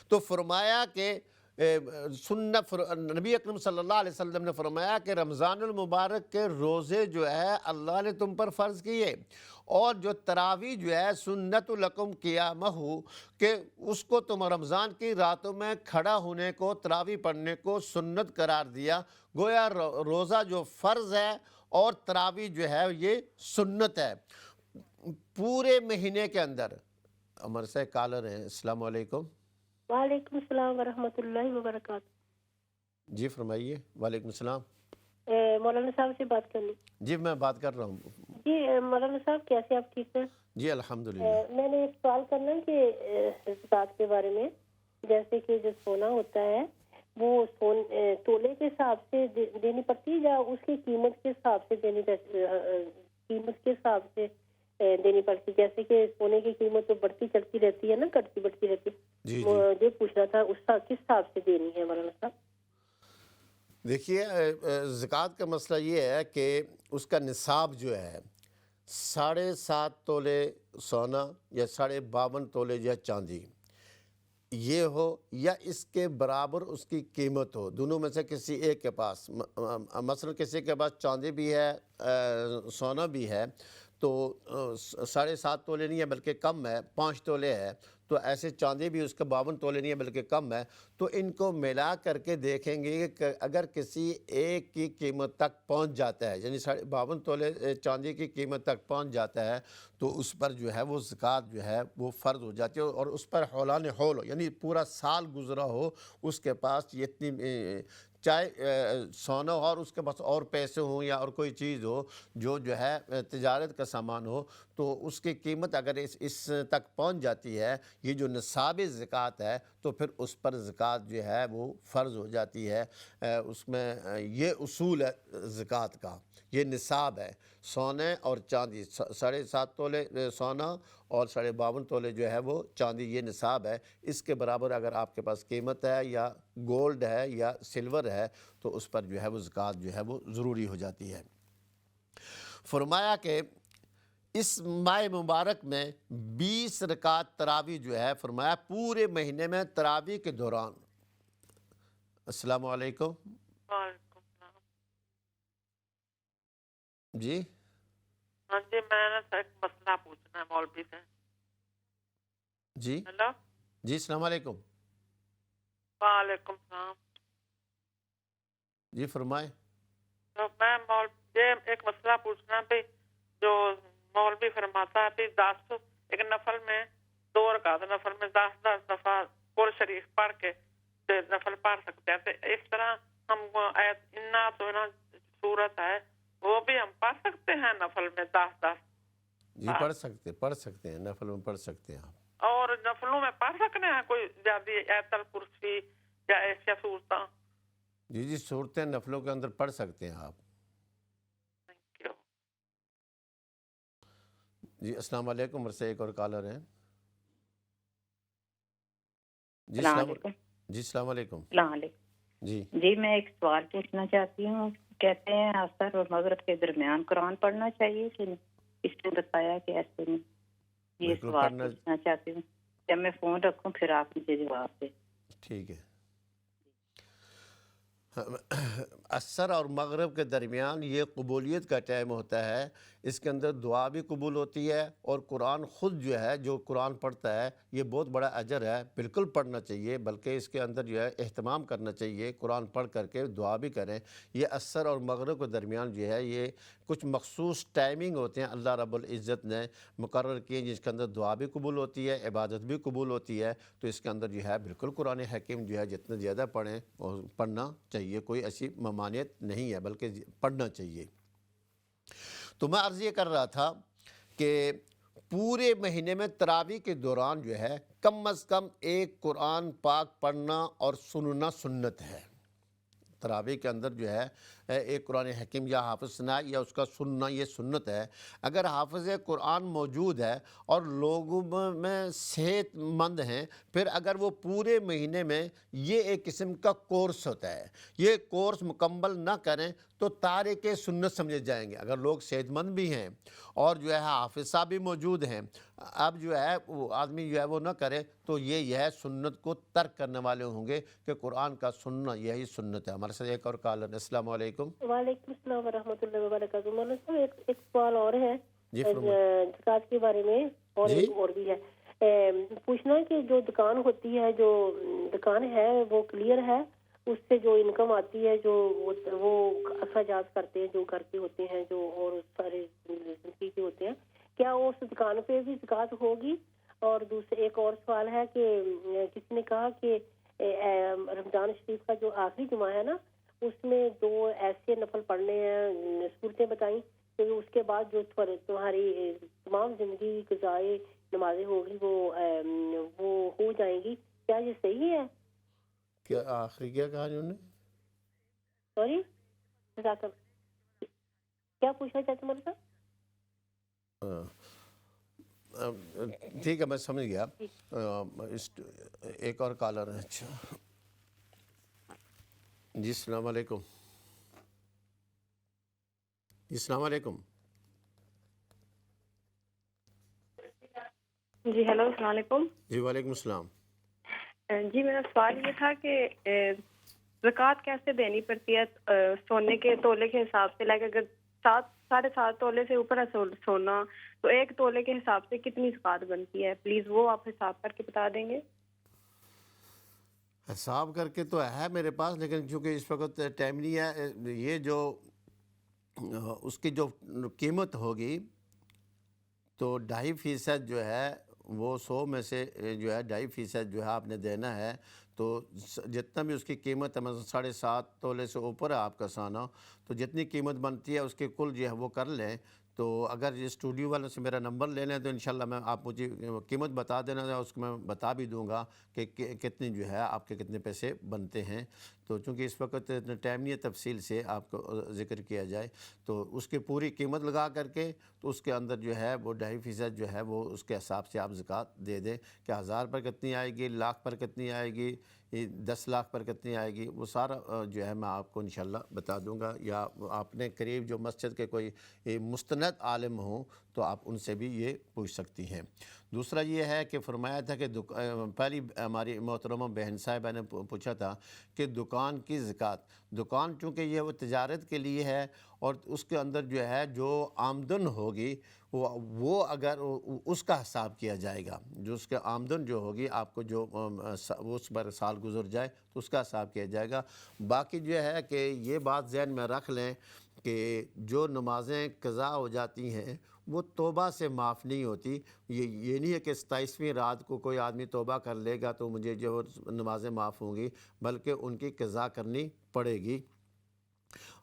تو فرمایا کہ نبی اکرم صلی اللہ علیہ وسلم نے فرمایا کہ رمضان المبارک کے روزے جو ہے اللہ نے تم پر فرض کیے، اور جو تراویح جو ہے سنت لکم قیامہ، کہ اس کو تم رمضان کی راتوں میں کھڑا ہونے کو، تراویح پڑھنے کو سنت قرار دیا۔ گویا روزہ جو فرض ہے اور تراویح جو ہے یہ سنت ہے۔ پورے مہینے کے اندر عمر سے کالر ہیں، السلام علیکم۔ وعلیکم السلام ورحمۃ اللہ وبرکاتہ۔ جی فرمائیے۔ وعلیکم السلام۔ مولانا صاحب سے بات کرنی؟ جی میں بات کر رہا ہوں۔ جی مولانا صاحب کیسے، آپ ٹھیک ہیں؟ جی الحمدللہ۔ میں نے ایک سوال کرنا ہے کہ زکوٰۃ کے بارے میں، جیسے کہ جو سونا ہوتا ہے وہ تولے کے حساب سے دینی پڑتی ہے یا اس کی قیمت کے حساب سے قیمت کے حساب سے دینی پڑتی، جیسے کہ سونے کی قیمت تو بڑھتی چلتی رہتی ہے نا، گھٹتی بڑھتی رہتی ہے. جی جی مجھے پوچھنا تھا اس کا کس حساب سے دینی ہے مولانا صاحب؟ دیکھیے زکوٰۃ کا مسئلہ یہ ہے کہ اس کا نصاب جو ہے 7.5 تولے سونا یا 52.5 تولے یا چاندی یہ ہو یا اس کے برابر اس کی قیمت ہو، دونوں میں سے کسی ایک کے پاس. مثلا کسی کے پاس چاندی بھی ہے سونا بھی ہے تو 7.5 تولے نہیں ہے بلکہ کم ہے، 5 تولے ہے، تو ایسے چاندی بھی اس کا 52 تولے نہیں ہے بلکہ کم ہے. تو ان کو ملا کر کے دیکھیں گے کہ اگر کسی ایک کی قیمت تک پہنچ جاتا ہے، یعنی 52 تولے چاندی کی قیمت تک پہنچ جاتا ہے تو اس پر جو ہے وہ زکوٰۃ جو ہے وہ فرض ہو جاتی ہے. اور اس پر حولان حول ہو، یعنی پورا سال گزرا ہو اس کے پاس یہ اتنی، چاہے سونا ہو اور اس کے پاس اور پیسے ہوں یا اور کوئی چیز ہو جو ہے تجارت کا سامان ہو، تو اس کی قیمت اگر اس تک پہنچ جاتی ہے، یہ جو نصاب زکوٰۃ ہے، تو پھر اس پر زکوٰۃ جو ہے وہ فرض ہو جاتی ہے. اس میں یہ اصول ہے زکوٰۃ کا، یہ نصاب ہے. سونے اور چاندی 7.5 تولے سونا اور 52.5 تولے جو ہے وہ چاندی، یہ نصاب ہے. اس کے برابر اگر آپ کے پاس قیمت ہے یا گولڈ ہے یا سلور ہے تو اس پر جو ہے وہ زکوٰۃ جو ہے وہ ضروری ہو جاتی ہے. فرمایا کہ اس ماہ مبارک میں 20 رکعت تراویح جو ہے، فرمایا پورے مہینے میں تراویح کے دوران. السلام علیکم. وعلیکم السلام. جی ہاں جی، میں نے ایک مسئلہ پوچھنا ہے مولوی سے. جی ہیلو. جی السلام علیکم. وعلیکم السلام. جی فرمائیں. تو میں مجھے ایک مسئلہ پوچھنا بھی، جو مولوی فرماتا ہے بھی 10 ایک نفل میں 2 رکعت نفل میں 10 دفعہ قرآن شریف پڑھ کے نفل پڑھ سکتے ہیں. تو اس طرح ہم انا تو نا صورت ہے وہ بھی ہم پڑھ سکتے ہیں نفل میں 10. جی پڑھ سکتے ہیں، نفل میں پڑھ سکتے ہیں آپ. اور نفلوں میں پڑھ سکتے ہیں کوئی زیادہ ایت الکرسی یا ایسی صورتیں؟ جی صورتیں نفلوں کے اندر پڑھ سکتے ہیں آپ. Thank you. جی السلام علیکم. عمر سے ایک اور کالر ہیں. جی السلام علیکم. جی السلام علیکم. السلام علیکم. جی میں ایک سوال پوچھنا چاہتی ہوں. کہتے ہیں عصر اور مغرب کے درمیان قرآن پڑھنا چاہیے کہ نہیں؟ اس نے بتایا کہ ایسے نہیں. یہ سوال پوچھنا چاہتی ہوں. جب میں فون رکھوں پھر آپ مجھے جواب دیں. ٹھیک ہے. عصر اور مغرب کے درمیان یہ قبولیت کا ٹائم ہوتا ہے. اس کے اندر دعا بھی قبول ہوتی ہے اور قرآن خود جو ہے، جو قرآن پڑھتا ہے یہ بہت بڑا اجر ہے. بالکل پڑھنا چاہیے، بلکہ اس کے اندر جو ہے اہتمام کرنا چاہیے. قرآن پڑھ کر کے دعا بھی کریں. یہ عصر اور مغرب کے درمیان جو ہے یہ کچھ مخصوص ٹائمنگ ہوتے ہیں اللہ رب العزت نے مقرر کیے، جس کے اندر دعا بھی قبول ہوتی ہے، عبادت بھی قبول ہوتی ہے. تو اس کے اندر جو ہے بالکل قرآن حکیم جو ہے جتنا زیادہ پڑھیں اور پڑھنا چاہیے. کوئی ایسی ممانعت نہیں ہے بلکہ پڑھنا چاہیے. تو میں عرض یہ کر رہا تھا کہ پورے مہینے میں تراویح کے دوران جو ہے کم از کم ایک قرآن پاک پڑھنا اور سننا سنت ہے. تراویح کے اندر جو ہے ایک قرآن حکیم یا حافظ سنا یا اس کا سننا یہ سنت ہے. اگر حافظ قرآن موجود ہے اور لوگوں میں صحت مند ہیں، پھر اگر وہ پورے مہینے میں یہ ایک قسم کا کورس ہوتا ہے، یہ کورس مکمل نہ کریں تو تارک سنت سمجھے جائیں گے. اگر لوگ صحت مند بھی ہیں اور جو ہے حافظ صاحب بھی موجود ہیں، اب جو ہے وہ آدمی جو ہے وہ نہ کرے تو یہ ہے سنت کو ترک کرنے والے ہوں گے کہ قرآن کا سننا یہی سنت ہے. ہمارے ساتھ ایک اور کالر. السلام علیکم. وعلیکم السلام ورحمۃ اللہ وبرکاتہ. مولانا صاحب ایک سوال اور ہے جی زکوٰۃ کے بارے میں، اور ایک اور بھی ہے. پوچھنا کہ جو دکان ہوتی ہے، جو دکان ہے وہ کلیئر ہے، اس سے جو انکم آتی ہے، جو وہ اخراجات کرتے ہیں جو گھر کے ہوتے ہیں، جو اور سارے زندگی کے ہوتے ہیں، کیا اس دکان پہ بھی زکوٰۃ ہوگی؟ اور دوسرے ایک اور سوال ہے کہ کسی نے کہا کہ رمضان شریف کا جو آخری جمعہ ہے نا، اس میں 2 ایسے نفل پڑھنے ہیں، صورتیں بتائیں کہ اس کے بعد جو تمہاری تمام زندگی قضائے نمازیں ہوگی وہ ہو جائیں گی. کیا یہ صحیح ہے؟ کیا آخری کیا کہا انہوں نے؟ سوری کیا پوچھنا چاہتے ہیں؟ ٹھیک ہے، میں سمجھ گیا۔ ایک اور کالر ہے۔ اچھا جی السلام علیکم۔ جی السلام علیکم۔ جی ہیلو، السلام علیکم۔ جی وعلیکم السلام۔ جی میرا سوال یہ تھا کہ زکوٰۃ کیسے دینی پڑتی ہے سونے کے تولے کے حساب سے؟ لائک اگر 7.5 تولے سے اوپر ہے سونا تو 1 تولے کے حساب سے کتنی زکوٰۃ بنتی ہے؟ پلیز وہ آپ حساب کر کے بتا دیں گے۔ حساب کر کے تو ہے میرے پاس، لیکن چونکہ اس وقت ٹائم نہیں ہے۔ یہ جو اس کی جو قیمت ہوگی تو 2.5% جو ہے وہ 100 میں سے جو ہے 2.5% جو ہے آپ نے دینا ہے۔ تو جتنا بھی اس کی قیمت ہے، مثلا 7.5 تولے سے اوپر ہے آپ کا سونا، تو جتنی قیمت بنتی ہے اس کے کل جو ہے وہ کر لیں۔ تو اگر یہ اسٹوڈیو والوں سے میرا نمبر لے لیں تو انشاءاللہ میں آپ مجھے قیمت بتا دینا، اس کو میں بتا بھی دوں گا کہ کتنی جو ہے آپ کے کتنے پیسے بنتے ہیں۔ تو چونکہ اس وقت اتنا ٹائم نہیں ہے تفصیل سے آپ کو ذکر کیا جائے، تو اس کی پوری قیمت لگا کر کے تو اس کے اندر جو ہے وہ 2.5% جو ہے وہ اس کے حساب سے آپ زکوٰۃ دے دیں کہ 1000 پر کتنی آئے گی، لاکھ پر کتنی آئے گی، 10 لاکھ پر کتنی آئے گی، وہ سارا جو ہے میں آپ کو انشاءاللہ بتا دوں گا۔ یا آپ نے قریب جو مسجد کے کوئی مستند عالم ہوں تو آپ ان سے بھی یہ پوچھ سکتی ہیں۔ دوسرا یہ ہے کہ فرمایا تھا کہ پہلی ہماری محترمہ بہن صاحبہ نے پوچھا تھا کہ دکان کی زکوٰۃ، دکان چونکہ یہ وہ تجارت کے لیے ہے اور اس کے اندر جو ہے جو آمدن ہوگی وہ اگر اس کا حساب کیا جائے گا، جو اس کے آمدن جو ہوگی آپ کو جو اس پر سال گزر جائے تو اس کا حساب کیا جائے گا۔ باقی جو ہے کہ یہ بات ذہن میں رکھ لیں کہ جو نمازیں قضا ہو جاتی ہیں وہ توبہ سے معاف نہیں ہوتی۔ یہ نہیں ہے کہ 27ویں رات کو کوئی آدمی توبہ کر لے گا تو مجھے جو نمازیں معاف ہوں گی، بلکہ ان کی قضا کرنی پڑے گی۔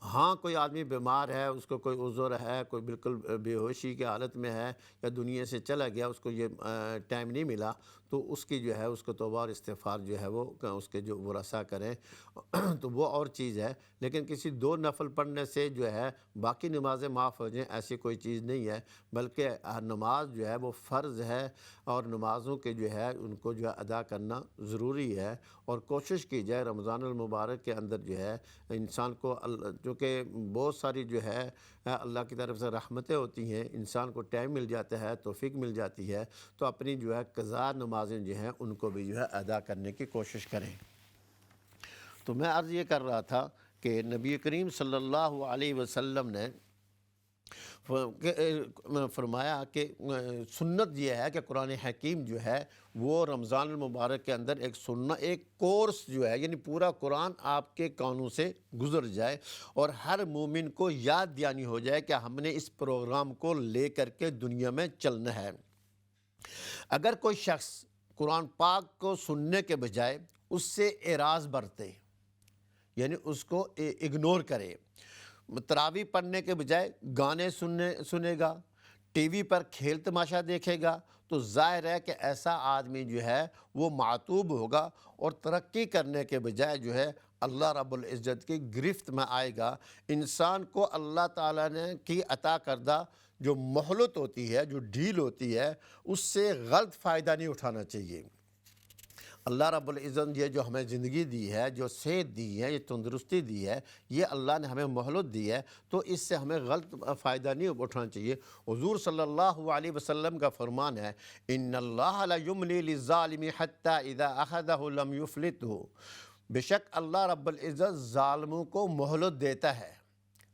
ہاں کوئی آدمی بیمار ہے، اس کو کوئی عذر ہے، کوئی بالکل بے ہوشی کی حالت میں ہے یا دنیا سے چلا گیا، اس کو یہ ٹائم نہیں ملا، تو اس کی جو ہے اس کو توبہ اور استغفار جو ہے وہ اس کے جو ورثہ کریں تو وہ اور چیز ہے۔ لیکن کسی 2 نفل پڑھنے سے جو ہے باقی نمازیں معاف ہو جائیں، ایسی کوئی چیز نہیں ہے، بلکہ نماز جو ہے وہ فرض ہے اور نمازوں کے جو ہے ان کو جو ہے ادا کرنا ضروری ہے۔ اور کوشش کی جائے رمضان المبارک کے اندر جو ہے انسان کو، چونکہ بہت ساری جو ہے اللہ کی طرف سے رحمتیں ہوتی ہیں، انسان کو ٹائم مل جاتا ہے، توفیق مل جاتی ہے، تو اپنی جو ہے قضا نمازیں جو ہیں ان کو بھی جو ہے ادا کرنے کی کوشش کریں۔ تو میں عرض یہ کر رہا تھا کہ نبی کریم صلی اللہ علیہ وسلم نے فرمایا کہ سنت یہ ہے کہ قرآن حکیم جو ہے وہ رمضان المبارک کے اندر ایک کورس جو ہے، یعنی پورا قرآن آپ کے کانوں سے گزر جائے اور ہر مومن کو یاد دہانی ہو جائے کہ ہم نے اس پروگرام کو لے کر کے دنیا میں چلنا ہے۔ اگر کوئی شخص قرآن پاک کو سننے کے بجائے اس سے اعراض برتے، یعنی اس کو اگنور کرے، تراویح پڑھنے کے بجائے گانے سنے گا، ٹی وی پر کھیل تماشا دیکھے گا، تو ظاہر ہے کہ ایسا آدمی جو ہے وہ معتوب ہوگا اور ترقی کرنے کے بجائے جو ہے اللہ رب العزت کی گرفت میں آئے گا۔ انسان کو اللہ تعالیٰ نے کی عطا کردہ جو مہلت ہوتی ہے، جو ڈھیل ہوتی ہے، اس سے غلط فائدہ نہیں اٹھانا چاہیے۔ اللہ رب العزت یہ جو ہمیں زندگی دی ہے، جو صحت دی ہے، یہ تندرستی دی ہے، یہ اللہ نے ہمیں مہلت دی ہے، تو اس سے ہمیں غلط فائدہ نہیں اٹھانا چاہیے۔ حضور صلی اللہ علیہ وسلم کا فرمان ہے، ان اللہ لا یملی للظالم حتی اذا اخذہ لم یفلتہ، بے شک اللہ رب العزت ظالموں کو مہلت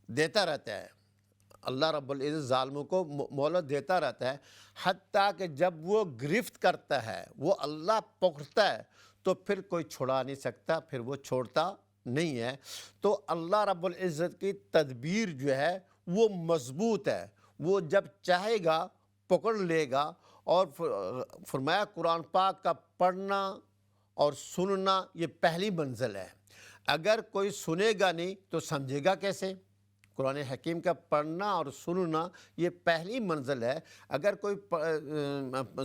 دیتا رہتا ہے۔ اللہ رب العزت ظالموں کو مہلت دیتا رہتا ہے، حتیٰ کہ جب وہ گرفت کرتا ہے، وہ اللہ پکڑتا ہے تو پھر کوئی چھڑا نہیں سکتا، پھر وہ چھوڑتا نہیں ہے۔ تو اللہ رب العزت کی تدبیر جو ہے وہ مضبوط ہے، وہ جب چاہے گا پکڑ لے گا۔ اور فرمایا قرآن پاک کا پڑھنا اور سننا یہ پہلی منزل ہے، اگر کوئی سنے گا نہیں تو سمجھے گا کیسے؟ قرآن حکیم کا پڑھنا اور سننا یہ پہلی منزل ہے، اگر کوئی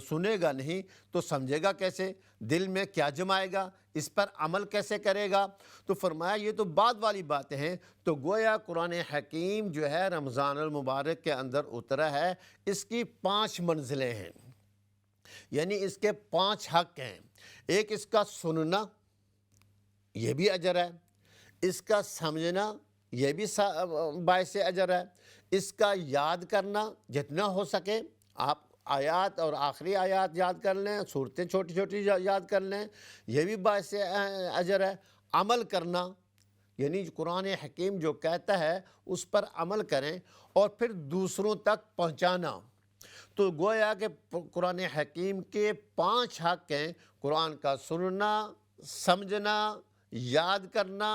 سنے گا نہیں تو سمجھے گا کیسے؟ دل میں کیا جمائے گا؟ اس پر عمل کیسے کرے گا؟ تو فرمایا یہ تو بعد والی باتیں ہیں۔ تو گویا قرآن حکیم جو ہے رمضان المبارک کے اندر اترا ہے، اس کی 5 منزلیں ہیں۔ یعنی اس کے 5 حق ہیں۔ ایک اس کا سننا، یہ بھی اجر ہے، اس کا سمجھنا، یہ بھی باعث اجر ہے، اس کا یاد کرنا جتنا ہو سکے آپ آیات اور آخری آیات یاد کر لیں، صورتیں چھوٹی چھوٹی یاد کر لیں، یہ بھی باعث اجر ہے۔ عمل کرنا، یعنی قرآن حکیم جو کہتا ہے اس پر عمل کریں اور پھر دوسروں تک پہنچانا۔ تو گویا کہ قرآن حکیم کے 5 حق ہیں، قرآن کا سننا، سمجھنا، یاد کرنا،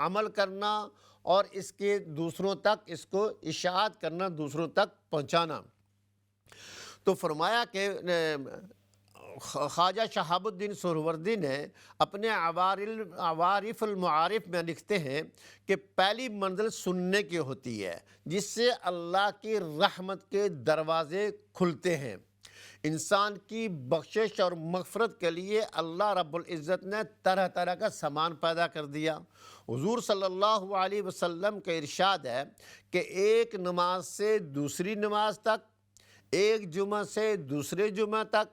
عمل کرنا اور اس کے دوسروں تک اس کو اشاعت کرنا، دوسروں تک پہنچانا۔ تو فرمایا کہ خواجہ شہاب الدین سہروردی نے اپنے عوارف المعارف میں لکھتے ہیں کہ پہلی منزل سننے کی ہوتی ہے، جس سے اللہ کی رحمت کے دروازے کھلتے ہیں۔ انسان کی بخشش اور مغفرت کے لیے اللہ رب العزت نے طرح طرح کا سامان پیدا کر دیا۔ حضور صلی اللہ علیہ وسلم کا ارشاد ہے کہ ایک نماز سے دوسری نماز تک، ایک جمعہ سے دوسرے جمعہ تک،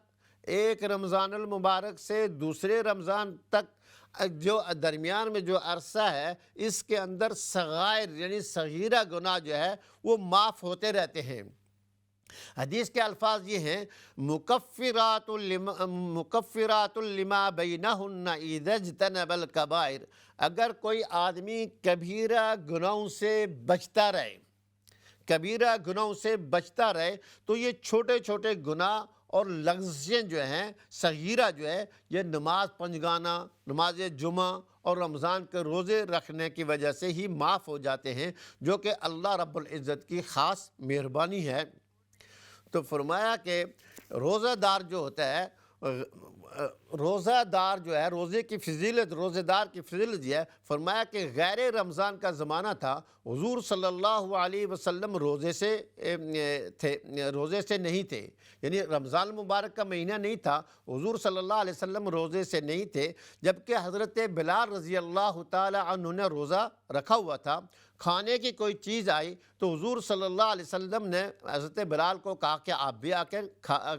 ایک رمضان المبارک سے دوسرے رمضان تک جو درمیان میں جو عرصہ ہے، اس کے اندر صغائر یعنی صغیرہ گناہ جو ہے وہ معاف ہوتے رہتے ہیں۔ حدیث کے الفاظ یہ ہیں، مکفرات لما بینہن اذا اجتنب الکبائر۔ اگر کوئی آدمی کبیرہ گناہوں سے بچتا رہے، کبیرہ گناہوں سے بچتا رہے، تو یہ چھوٹے چھوٹے گناہ اور لغزشیں جو ہیں، صغیرہ جو ہے، یہ نماز پنجگانہ، نماز جمعہ اور رمضان کے روزے رکھنے کی وجہ سے ہی معاف ہو جاتے ہیں، جو کہ اللہ رب العزت کی خاص مہربانی ہے۔ تو فرمایا کہ روزہ دار جو ہوتا ہے، روزہ دار جو ہے، روزے کی فضیلت، روزہ دار کی فضیلت یہ ہے۔ فرمایا کہ غیر رمضان کا زمانہ تھا، حضور صلی اللہ علیہ وسلم روزے سے نہیں تھے، یعنی رمضان المبارک کا مہینہ نہیں تھا، حضور صلی اللہ علیہ وسلم روزے سے نہیں تھے، جبکہ حضرت بلال رضی اللہ تعالی عنہ نے روزہ رکھا ہوا تھا۔ کھانے کی کوئی چیز آئی تو حضور صلی اللہ علیہ وسلم نے حضرت بلال کو کہا کہ آپ بھی آ کر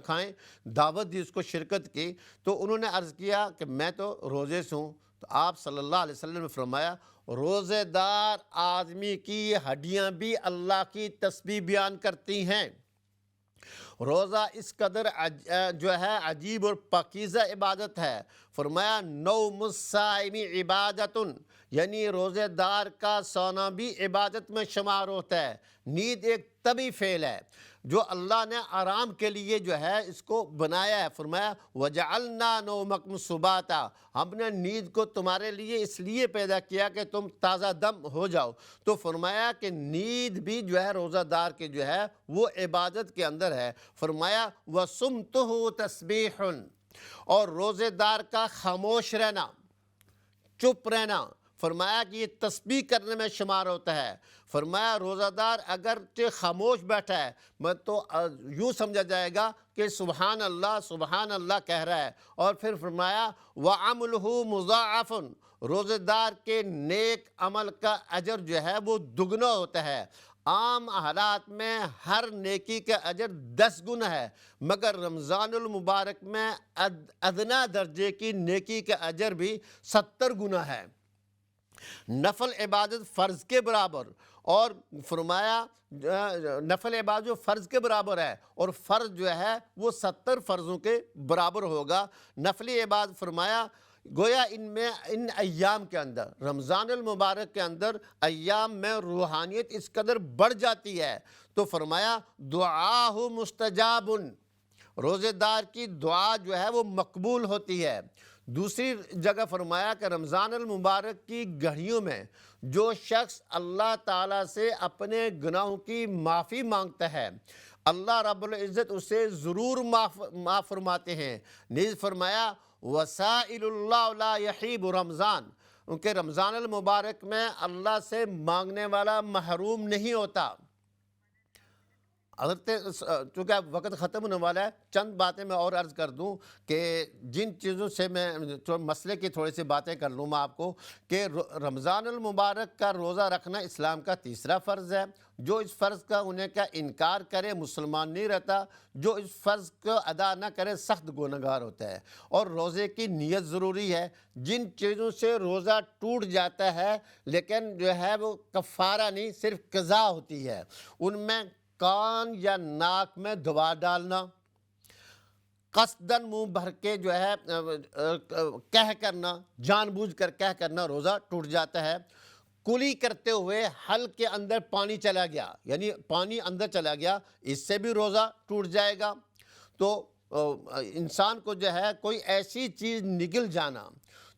کھائیں، دعوت دی، اس کو شرکت کی۔ تو انہوں نے عرض کیا کہ میں تو روزے سے ہوں، تو آپ صلی اللہ علیہ وسلم نے فرمایا، روزے دار آدمی کی ہڈیاں بھی اللہ کی تسبیح بیان کرتی ہیں۔ روزہ اس قدر جو ہے عجیب اور پاکیزہ عبادت ہے۔ فرمایا نوم الصائم عبادت، یعنی روزے دار کا سونا بھی عبادت میں شمار ہوتا ہے۔ نیند ایک طبی فعل ہے جو اللہ نے آرام کے لیے جو ہے اس کو بنایا ہے۔ فرمایا وَجَعَلْنَا نَوْمَكُمْ سُبَاتًا، ہم نے نیند کو تمہارے لیے اس لیے پیدا کیا کہ تم تازہ دم ہو جاؤ۔ تو فرمایا کہ نیند بھی جو ہے روزہ دار کے جو ہے وہ عبادت کے اندر ہے۔ فرمایا وَصُمْتُهُ تَسْبِيحٌ، اور روزے دار کا خاموش رہنا، چپ رہنا، فرمایا کہ یہ تسبیح کرنے میں شمار ہوتا ہے۔ فرمایا روزہ دار اگر خاموش بیٹھا ہے تو یوں سمجھا جائے گا کہ سبحان اللہ کہہ رہا ہے۔ اور پھر فرمایا وَعَمْلُهُ مُضَاعَفٌ، روزہ دار کے نیک عمل کا اجر جو ہے وہ دگنا ہوتا ہے۔ عام حالات میں ہر نیکی کا اجر 10 گنا ہے، مگر رمضان المبارک میں ادنا درجے کی نیکی کا اجر بھی 70 گنا ہے۔ نفل عبادت فرض کے برابر، اور فرمایا نفل عبادت فرض کے برابر ہے، اور فرض جو ہے وہ 70 فرضوں کے برابر ہوگا۔ نفلی عبادت فرمایا گویا ان ایام کے اندر، رمضان المبارک کے اندر ایام میں روحانیت اس قدر بڑھ جاتی ہے۔ تو فرمایا دعاہ مستجاب، روزے دار کی دعا جو ہے وہ مقبول ہوتی ہے۔ دوسری جگہ فرمایا کہ رمضان المبارک کی گھڑیوں میں جو شخص اللہ تعالیٰ سے اپنے گناہوں کی معافی مانگتا ہے، اللہ رب العزت اسے ضرور معاف فرماتے ہیں۔ نیز فرمایا وسائل اللہ لا یحیب رمضان، کیونکہ رمضان المبارک میں اللہ سے مانگنے والا محروم نہیں ہوتا۔ حضرت چونکہ اب وقت ختم ہونے والا ہے، چند باتیں میں اور عرض کر دوں کہ جن چیزوں سے میں مسئلے کی تھوڑی سی باتیں کر لوں میں آپ کو، کہ رمضان المبارک کا روزہ رکھنا اسلام کا تیسرا فرض ہے۔ جو اس فرض کا انہیں کا انکار کرے مسلمان نہیں رہتا، جو اس فرض کو ادا نہ کرے سخت گنہگار ہوتا ہے۔ اور روزے کی نیت ضروری ہے۔ جن چیزوں سے روزہ ٹوٹ جاتا ہے لیکن جو ہے وہ کفارہ نہیں، صرف قضا ہوتی ہے، ان میں کان یا ناک میں دوا ڈالنا، قصداً منہ بھر کے جو ہے کہہ کرنا، جان بوجھ کر کہہ کرنا روزہ ٹوٹ جاتا ہے۔ کلی کرتے ہوئے حلق کے اندر پانی چلا گیا، یعنی پانی اندر چلا گیا، اس سے بھی روزہ ٹوٹ جائے گا۔ تو انسان کو جو ہے کوئی ایسی چیز نگل جانا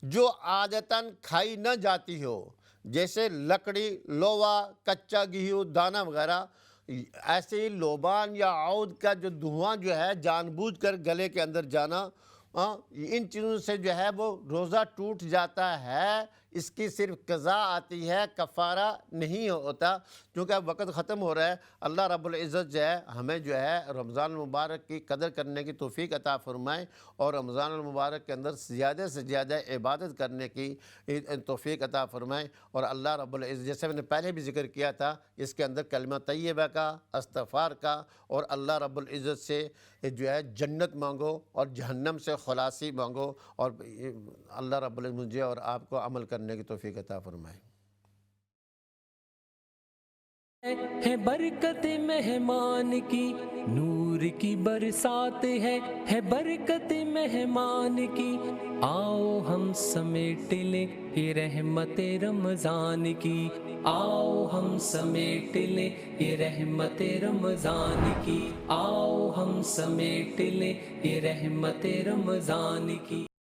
جو عادتاً کھائی نہ جاتی ہو، جیسے لکڑی، لوہا، کچا گیہوں، دانہ وغیرہ، ایسے ہی لوبان یا عود کا جو دھواں جو ہے جان بوجھ کر گلے کے اندر جانا، ان چیزوں سے جو ہے وہ روزہ ٹوٹ جاتا ہے۔ اس کی صرف قضا آتی ہے، کفارہ نہیں ہوتا۔ کیونکہ اب وقت ختم ہو رہا ہے، اللہ رب العزت جو ہے ہمیں جو ہے رمضان المبارک کی قدر کرنے کی توفیق عطا فرمائے، اور رمضان المبارک کے اندر زیادہ سے زیادہ عبادت کرنے کی توفیق عطا فرمائے۔ اور اللہ رب العزت، جیسے میں نے پہلے بھی ذکر کیا تھا، اس کے اندر کلمہ طیبہ کا، استغفار کا، اور اللہ رب العزت سے جو ہے جنت مانگو اور جہنم سے خلاصی مانگو، اور اللہ رب العزت مجھے اور آپ کو عمل کرنے کی توفیق عطا فرمائے۔ ہے برکت مہمان کی، نور کی برسات ہے برکت مہمان کی، آؤ ہم سمیٹ لیں یہ رحمت رمضان کی، آؤ ہم سمیٹ لیں یہ رحمت رمضان کی، آؤ ہم سمیٹ لیں یہ رحمت رمضان کی۔